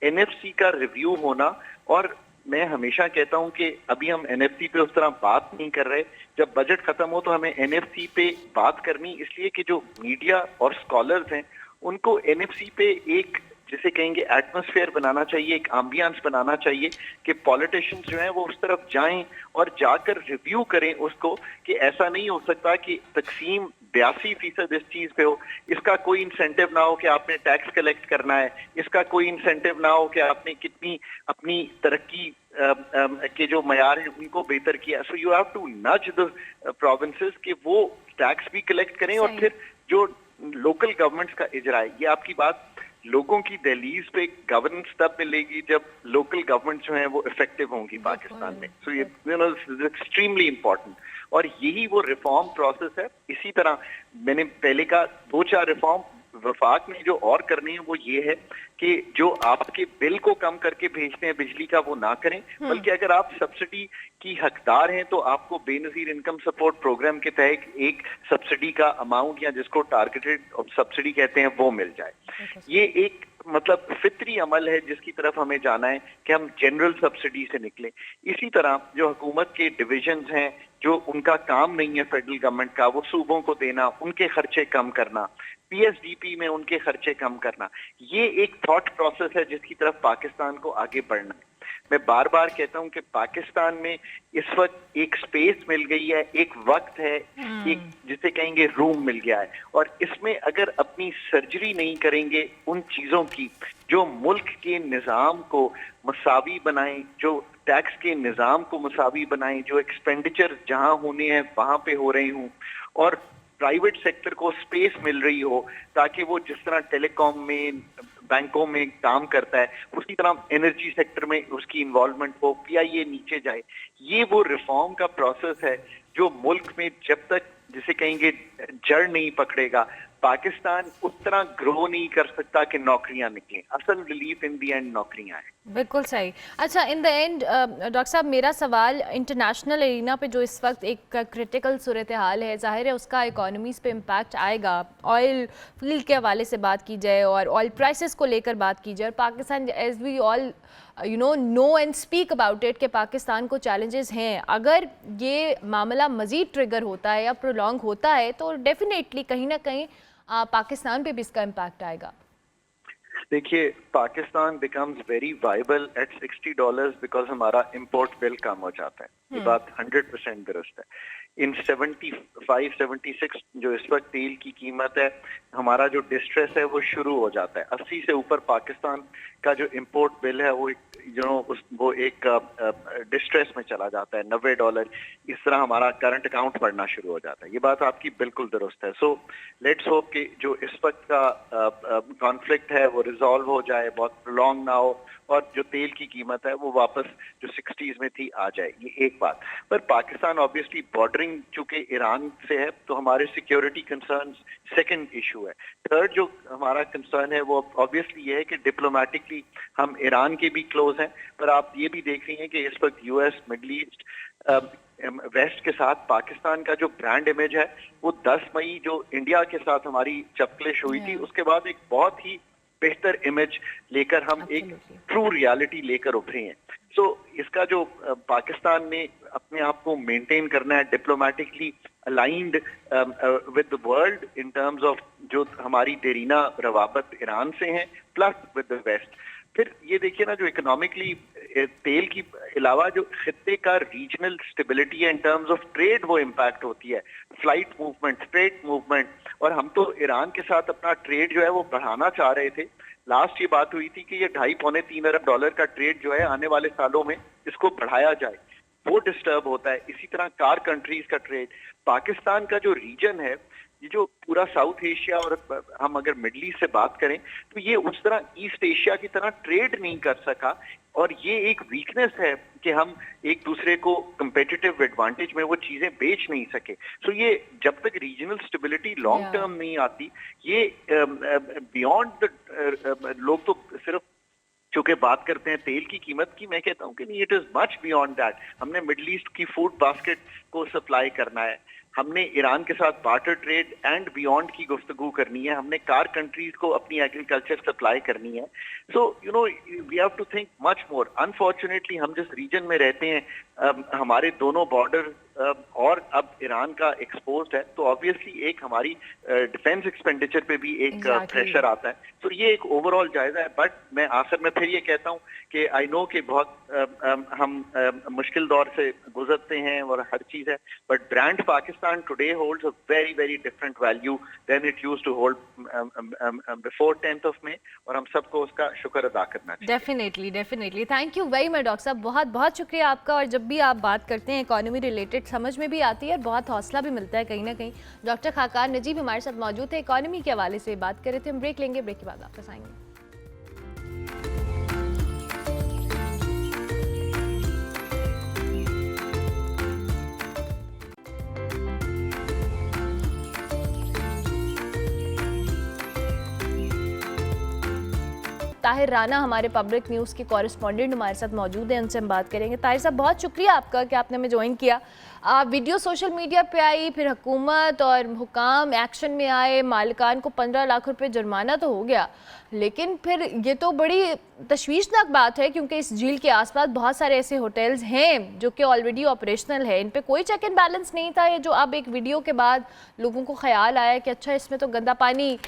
NFC का रिव्यू होना। और मैं हमेशा कहता हूं कि अभी हम NFC पे उस तरह बात नहीं कर रहे। जब बजट खत्म हो तो हमें NFC पे बात करनी, इसलिए कि जो मीडिया और स्कॉलर्स हैं उनको NFC पे एक जिसे कहेंगे एटमॉस्फेयर बनाना चाहिए, एक एम्बियंस बनाना चाहिए कि पॉलिटिशियंस जो हैं वो उस तरफ जाएं और जाकर रिव्यू करें उसको, कि ऐसा नहीं हो सकता कि तकसीम 82% इस चीज पे हो, इसका कोई इंसेंटिव ना हो कि आपने टैक्स कलेक्ट करना है, इसका कोई इंसेंटिव ना हो कि आपने कितनी अपनी तरक्की के जो मयार है उनको बेहतर किया। सो यू हैव टू नज द प्रोविंसेस कि वो टैक्स भी कलेक्ट करें और फिर जो लोकल गवर्नमेंट्स का इजरा है। ये आपकी बात लोगों की दहलीज पे गवर्नेंस तब मिलेगी जब लोकल गवर्नमेंट जो है वो इफेक्टिव होंगी पाकिस्तान में। सो ये एक्सट्रीमली इम्पोर्टेंट और यही वो रिफॉर्म प्रोसेस है। इसी तरह मैंने पहले का 2-4 रिफॉर्म वफाक में जो और करनी है वो ये है कि जो आपके बिल को कम करके भेजते हैं बिजली का वो ना करें, बल्कि अगर आप सब्सिडी की हकदार हैं तो आपको बेनजीर इनकम सपोर्ट प्रोग्राम के तहत एक सब्सिडी का अमाउंट या जिसको टारगेटेड सब्सिडी कहते हैं वो मिल जाए। ये एक मतलब फितरी अमल है जिसकी तरफ हमें जाना है कि हम जनरल सब्सिडी से निकले। इसी तरह जो हुकूमत के डिविजन्स हैं, जो उनका काम नहीं है फेडरल गवर्नमेंट का, वो सूबों को देना, उनके खर्चे कम करना, पीएसडीपी में उनके खर्चे कम करना, ये एक थॉट प्रोसेस है जिसकी तरफ पाकिस्तान को आगे बढ़ना है। मैं बार बार कहता हूं कि पाकिस्तान में इस वक्त एक स्पेस मिल गई है, एक वक्त है, एक जिसे कहेंगे रूम मिल गया है, और इसमें अगर अपनी सर्जरी नहीं करेंगे उन चीजों की जो मुल्क के निजाम को मसावी बनाएं, जो टैक्स के निजाम को मसावी बनाएं, जो एक्सपेंडिचर जहां होने हैं वहां पे हो रहे हों, और प्राइवेट सेक्टर को स्पेस मिल रही हो ताकि वो जिस तरह टेलीकॉम में, बैंकों में काम करता है, उसी तरह एनर्जी सेक्टर में उसकी इन्वॉल्वमेंट हो, पीआईए नीचे जाए। ये वो रिफॉर्म का प्रोसेस है जो मुल्क में जब तक जिसे कहेंगे जड़ नहीं पकड़ेगा, पाकिस्तान उस तरह ग्रो नहीं कर सकता कि नौकरियां निकलें। असल रिलीफ इन दी एंड नौकरियां हैं। बिल्कुल सही। अच्छा, इन द एंड डॉक्टर साहब, मेरा सवाल इंटरनेशनल एरिना पे जो इस वक्त एक क्रिटिकल सूरत हाल है, जाहिर है उसका इकोनॉमीज़ पे इम्पैक्ट आएगा। ऑयल फील्ड के हवाले से बात की जाए और ऑयल प्राइसेस को लेकर बात की जाए, और Pakistan as we all know and speak about it कि पाकिस्तान को चैलेंजेस हैं। अगर ये मामला मज़ीद ट्रिगर होता है या प्रोलॉन्ग होता है तो डेफिनेटली कहीं ना कहीं पाकिस्तान पे भी इसका इम्पैक्ट आएगा। देखिए, Pakistan becomes very viable at $60 because हमारा इम्पोर्ट बिल कम हो जाता है। ये बात 100% दुरुस्त है। इन 75-76 जो इस वक्त तेल की कीमत है, हमारा जो डिस्ट्रेस है वो शुरू हो जाता है। 80 से ऊपर पाकिस्तान का जो इम्पोर्ट बिल है वो एक डिस्ट्रेस में चला जाता है, $90। इस तरह हमारा करंट अकाउंट बढ़ना शुरू हो जाता है। ये बात आपकी बिल्कुल दुरुस्त है। सो लेट्स होप कि जो इस वक्त का कॉन्फ्लिक्ट है वो रिजॉल्व हो जाए, बहुत प्रोलॉन्ग ना हो, और जो तेल की कीमत है वो वापस जो 60s में थी आ जाए। ये एक बात। पर पाकिस्तान ऑब्वियसली बॉर्डरिंग चूंकि ईरान से है तो हमारे सिक्योरिटी कंसर्न्स सेकंड इशू है। थर्ड जो हमारा कंसर्न है वो ऑब्वियसली ये है कि डिप्लोमेटिकली हम ईरान के भी क्लोज हैं, पर आप ये भी देख रही हैं कि इस वक्त यूएस, मिडल ईस्ट, वेस्ट के साथ पाकिस्तान का जो ब्रांड इमेज है वो 10 मई जो इंडिया के साथ हमारी चपकलिश हुई थी उसके बाद एक बहुत ही बेहतर इमेज लेकर हम एक ट्रू रियलिटी लेकर उभरे हैं। सो इसका जो पाकिस्तान ने अपने आप को मेंटेन करना है diplomatically aligned with the world in terms of जो हमारी देरीना रवाबत ईरान से हैं प्लस विद द वेस्ट। फिर ये देखिए ना, जो इकोनॉमिकली तेल की अलावा जो खित्ते का रीजनल स्टेबिलिटी है इन टर्म्स ऑफ ट्रेड वो इम्पैक्ट होती है, फ्लाइट मूवमेंट, ट्रेड मूवमेंट। और हम तो ईरान के साथ अपना ट्रेड जो है वो बढ़ाना चाह रहे थे। लास्ट ये बात हुई थी कि ये $2.5-3 अरब का ट्रेड जो है आने वाले सालों में इसको बढ़ाया जाए, वो डिस्टर्ब होता है। इसी तरह कार कंट्रीज का ट्रेड, पाकिस्तान का जो रीजन है, ये जो पूरा साउथ एशिया, और हम अगर मिडल ईस्ट से बात करें तो ये उस तरह ईस्ट एशिया की तरह ट्रेड नहीं कर सका, और ये एक वीकनेस है कि हम एक दूसरे को कंपेटिटिव एडवांटेज में वो चीजें बेच नहीं सके। सो ये जब तक रीजनल स्टेबिलिटी लॉन्ग टर्म नहीं आती, ये बियॉन्ड द लोग तो सिर्फ चूंकि बात करते हैं तेल की कीमत की, मैं कहता हूं कि नहीं, it is much beyond that. हमने मिडल ईस्ट की फूड बास्केट को सप्लाई करना है, हमने ईरान के साथ बार्टर ट्रेड एंड बियॉन्ड की गुफ्तगू करनी है, हमने कार कंट्रीज को अपनी एग्रीकल्चर सप्लाई करनी है। So we have to think much more. Unfortunately हम जिस रीजन में रहते हैं, हमारे दोनों बॉर्डर और अब ईरान का एक्सपोज्ड है, तो ऑब्वियसली एक हमारी डिफेंस एक्सपेंडिचर पे भी एक प्रेशर आता है। तो ये एक ओवरऑल जायजा है। बट मैं आखिर में फिर ये कहता हूँ कि आई नो कि बहुत हम मुश्किल दौर से गुजरते हैं और हर चीज है, but brand Pakistan today holds a very very different value than it used to hold before 10th of May, और हम सबको उसका शुक्र अदा करना चाहिए। Definitely definitely. Thank you very much doctor साहब, बहुत बहुत शुक्रिया आपका। और जब भी आप बात करते हैं इकोनॉमी रिलेटेड समझ में भी आती है और बहुत हौसला भी मिलता है कहीं ना कहीं। डॉक्टर खाकार नजीब हमारे साथ मौजूद थे, इकोनॉमी के हवाले से बात कर रहे थे। हम ब्रेक लेंगे, ब्रेक के बाद वापस आएंगे। ताहिर राना हमारे पब्लिक न्यूज़ के कॉरेस्पॉन्डेंट हमारे साथ मौजूद हैं, उनसे हम बात करेंगे। ताहिर साहब, बहुत शुक्रिया आपका कि आपने हमें ज्वाइन किया। वीडियो सोशल मीडिया पे आई, फिर हुकूमत और हुकाम एक्शन में आए, मालिकान को 15 लाख रुपए जुर्माना तो हो गया, लेकिन फिर ये तो बड़ी तशवीशनाक बात है क्योंकि इस झील के आसपास बहुत सारे ऐसे होटल्स हैं जो कि ऑलरेडी ऑपरेशनल है, इन पे कोई चेक एंड बैलेंस नहीं था। ये जो अब एक वीडियो के बाद लोगों को ख्याल आया कि अच्छा इसमें तो गंदा पानी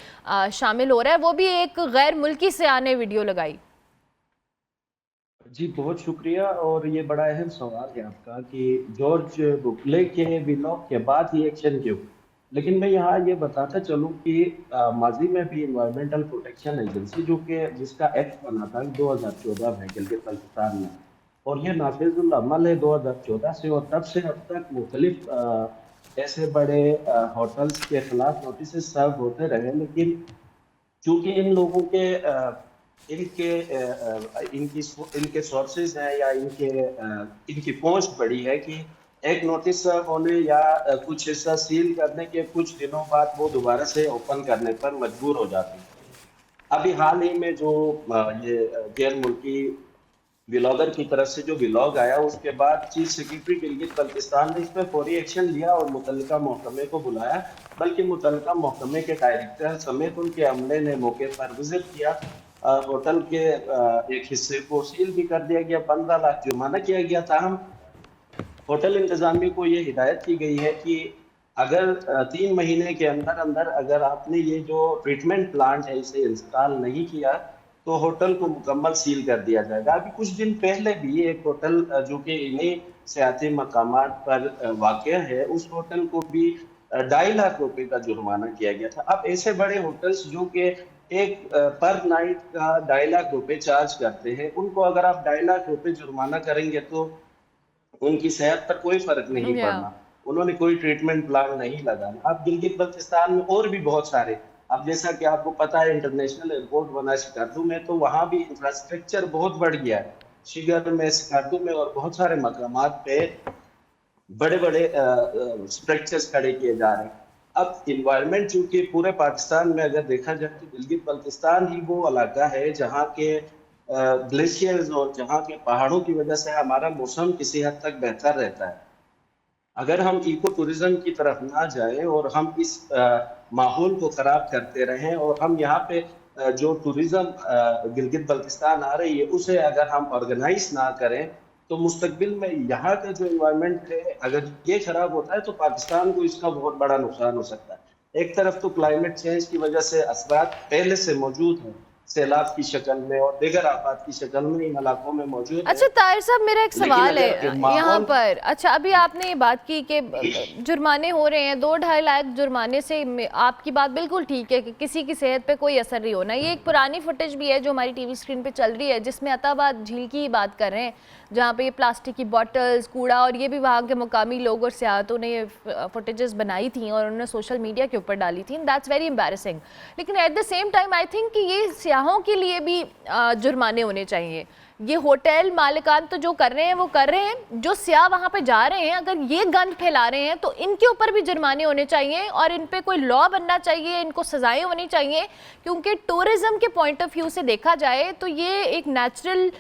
शामिल हो रहा है, वो भी एक गैर मुल्की से आने वीडियो लगाई। जी बहुत शुक्रिया। और ये बड़ा अहम सवाल है आपका कि जॉर्ज बुकले के व्लॉग के बाद ही एक्शन क्यों। लेकिन मैं यहाँ ये बताता चलूँ कि माजी में भी इन्वायरमेंटल प्रोटेक्शन एजेंसी जो कि जिसका एक्ट बना था 2014 में गिलगित बल्तिस्तान में, और ये नाफिजुल अमल है 2014 से, और तब से अब तक मुख्तलिफ ऐसे बड़े होटल्स के खिलाफ नोटिस सर्व होते रहे। लेकिन चूंकि इन लोगों के इनके सोर्सेज हैं या इनकी पहुंच बड़ी है कि एक नोटिस होने या कुछ हिस्सा सील करने के कुछ दिनों बाद वो दोबारा से ओपन करने पर मजबूर हो जाते हैं। अभी हाल ही में जो ये गैर मुल्की व्लॉगर की तरफ से जो व्लॉग आया, उसके बाद चीफ सेक्रेटरी गिलगित बल्तिस्तान ने इस पर फौरी एक्शन लिया और मुतल्लिका महकमे को बुलाया, बल्कि मुतल्लिका महकमे के डायरेक्टर समेत उनके अमले ने मौके पर विजिट किया। होटल के एक हिस्से को सील भी कर दिया गया, 15 लाख जुर्माना किया गया। ताहम होटल इंतजामिया को ये हिदायत की गई है कि अगर 3 महीने के अंदर अंदर अगर आपने ये जो ट्रीटमेंट प्लांट है इसे इंस्टॉल नहीं किया तो होटल को मुकम्मल सील कर दिया जाएगा। अभी कुछ दिन पहले भी एक होटल जो कि इन्हीं सियाती मकामात पर वाक़या है, उस होटल को भी 2.5 लाख रुपए का जुर्माना किया गया था। अब ऐसे बड़े होटल्स जो कि एक पर नाइट का 2.5 लाख रुपए चार्ज करते हैं, उनको अगर आप 2.5 लाख रुपए जुर्माना करेंगे तो उनकी सेहत पर कोई फर्क नहीं पड़ना, उन्होंने कोई ट्रीटमेंट प्लान नहीं लगाना। अब गिलगित बल्तिस्तान में और भी बहुत सारे, अब जैसा कि आपको पता है इंटरनेशनल एयरपोर्ट बना शिकारदू में, तो वहाँ भी इंफ्रास्ट्रक्चर बहुत बढ़ गया है। शिगर में, शिकारदू में और बहुत सारे मकामात पे बड़े बड़े स्ट्रक्चर्स खड़े किए जा रहे हैं। अब इन्वायरमेंट चूंकि पूरे पाकिस्तान में अगर देखा जाए तो गिलगित बल्तिस्तान ही वो इलाका है जहाँ के ग्लेशियर्स और जहाँ के पहाड़ों की वजह से हमारा मौसम किसी हद तक बेहतर रहता है। अगर हम इको टूरिज्म की तरफ ना जाएं और हम इस माहौल को खराब करते रहें और हम यहाँ पे जो टूरिज्म गिलगित बल्तिस्तान आ रही है उसे अगर हम ऑर्गेनाइज ना करें तो मुस्तकबिल में यहाँ का जो इन्वायरमेंट है अगर ये खराब होता है तो पाकिस्तान को इसका बहुत बड़ा नुकसान हो सकता है। एक तरफ तो क्लाइमेट चेंज की वजह से असरात पहले से मौजूद हैं, सैलाब की शक्ल में और दीगर आफात की शक्ल में इन इलाकों में मौजूद है। अच्छा ताहिर साहब, मेरा एक सवाल है यहाँ पर। अच्छा, अभी आपने ये बात की कि जुर्माने हो रहे हैं, 2-2.5 लाख जुर्माने से आपकी बात बिल्कुल ठीक है कि किसी की सेहत पे कोई असर नहीं होना। ये एक पुरानी फुटेज भी है जो हमारी टीवी स्क्रीन पे चल रही है जिसमें अताबाद झील की बात कर रहे हैं, जहाँ पे ये प्लास्टिक की बॉटल्स, कूड़ा, और ये भी वहाँ के मुकामी लोग और सियाहतों ने ये फुटेजेस बनाई थी और उन्होंने सोशल मीडिया के ऊपर डाली थी। That's very embarrassing. लेकिन at the same time I think कि ये सियाहों के लिए भी जुर्माने होने चाहिए। ये होटल मालिकान तो जो कर रहे हैं वो कर रहे हैं, जो सियाह वहाँ पे जा रहे हैं अगर ये गंद फैला रहे हैं तो इनके ऊपर भी जुर्माने होने चाहिए और इन पे कोई लॉ बनना चाहिए, इनको सजाएं होनी चाहिए, क्योंकि टूरिज्म के पॉइंट ऑफ व्यू से देखा जाए तो ये एक नेचुरल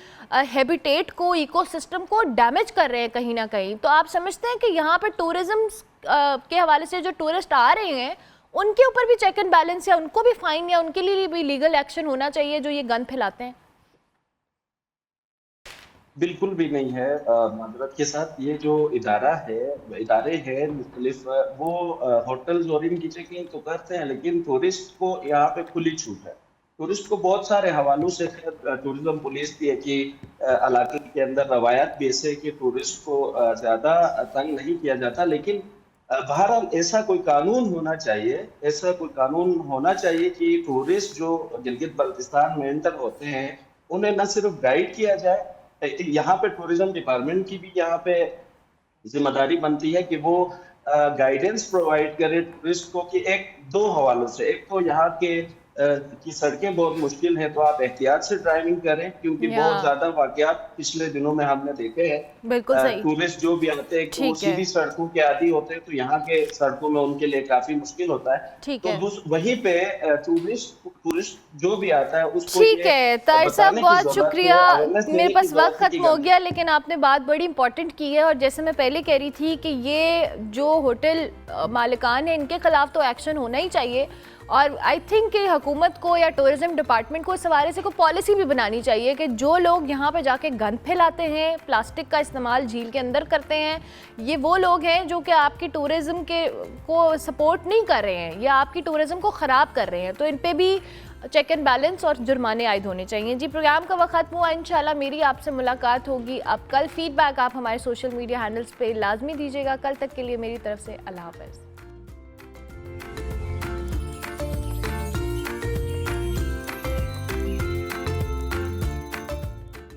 हैबिटेट को, इकोसिस्टम को डैमेज कर रहे हैं कहीं ना कहीं। तो आप समझते हैं कि यहाँ पे टूरिज्म के हवाले से जो टूरिस्ट आ रहे हैं उनके ऊपर भी चेक एंड बैलेंस या उनको भी फाइन या उनके लिए भी लीगल एक्शन होना चाहिए जो ये गंद फैलाते हैं? बिल्कुल भी नहीं है। माजरत के साथ ये जो इदारे हैं मुख्तलिफ, वो होटल्स और इनकी चेकिंग तो करते हैं लेकिन टूरिस्ट को यहाँ पे खुली छूट है। टूरिस्ट को बहुत सारे हवालों से टूरिज्म पुलिस की है कि इलाके के अंदर रवायत भी ऐसे कि टूरिस्ट को ज़्यादा तंग नहीं किया जाता। लेकिन बहरहाल ऐसा कोई कानून होना चाहिए कि टूरिस्ट जो गिलगित बल्तिस्तान में एंटर होते हैं उन्हें न सिर्फ गाइड किया जाए, यहाँ पे टूरिज्म डिपार्टमेंट की भी यहाँ पे जिम्मेदारी बनती है कि वो गाइडेंस प्रोवाइड करे टूरिस्ट को कि एक दो हवालों से, एक तो यहाँ के की सड़कें बहुत मुश्किल है, तो आप एहतियात से ड्राइविंग करें, क्योंकि या। बहुत ज्यादा वाकयात पिछले दिनों में हमने देखे हैं। बिल्कुल सही। टूरिस्ट जो भी आते हैं वो ठीक है। सीधी सड़कों के आदी होते हैं, तो यहाँ के सड़कों में उनके लिए काफी मुश्किल होता है। ठीक तो है। वहीं पे टूरिस्ट जो भी आता है उसको ठीक ये है ताहिर साहब, बताने की बहुत जरूरत है, शुक्रिया। awareness देने मेरे की पास जरूरत वक्त है कि खत्म हो गया, लेकिन आपने बात बड़ी इंपॉर्टेंट की है। और जैसे मैं पहले कह रही थी कि ये जो होटल मालिकान है इनके खिलाफ तो एक्शन होना ही चाहिए। और आई थिंक कि हुकूमत को या टूरिज्म डिपार्टमेंट को इस हवाले से कोई पॉलिसी भी बनानी चाहिए कि जो लोग यहाँ पे जाके गंद फैलाते हैं, प्लास्टिक का इस्तेमाल झील के अंदर करते हैं, ये वो लोग हैं जो कि आपकी टूरिज्म को सपोर्ट नहीं कर रहे हैं या आपकी टूरिज्म को ख़राब कर रहे हैं। तो इन पे भी चेक एंड बैलेंस और जुर्माने आयद होने चाहिए। जी, प्रोग्राम का वक्त खत्म हुआ। इंशाल्लाह मेरी आपसे मुलाकात होगी। अब कल फीडबैक आप हमारे सोशल मीडिया हैंडल्स पे लाजमी दीजिएगा। कल तक के लिए मेरी तरफ से अल्लाह हाफ़िज़।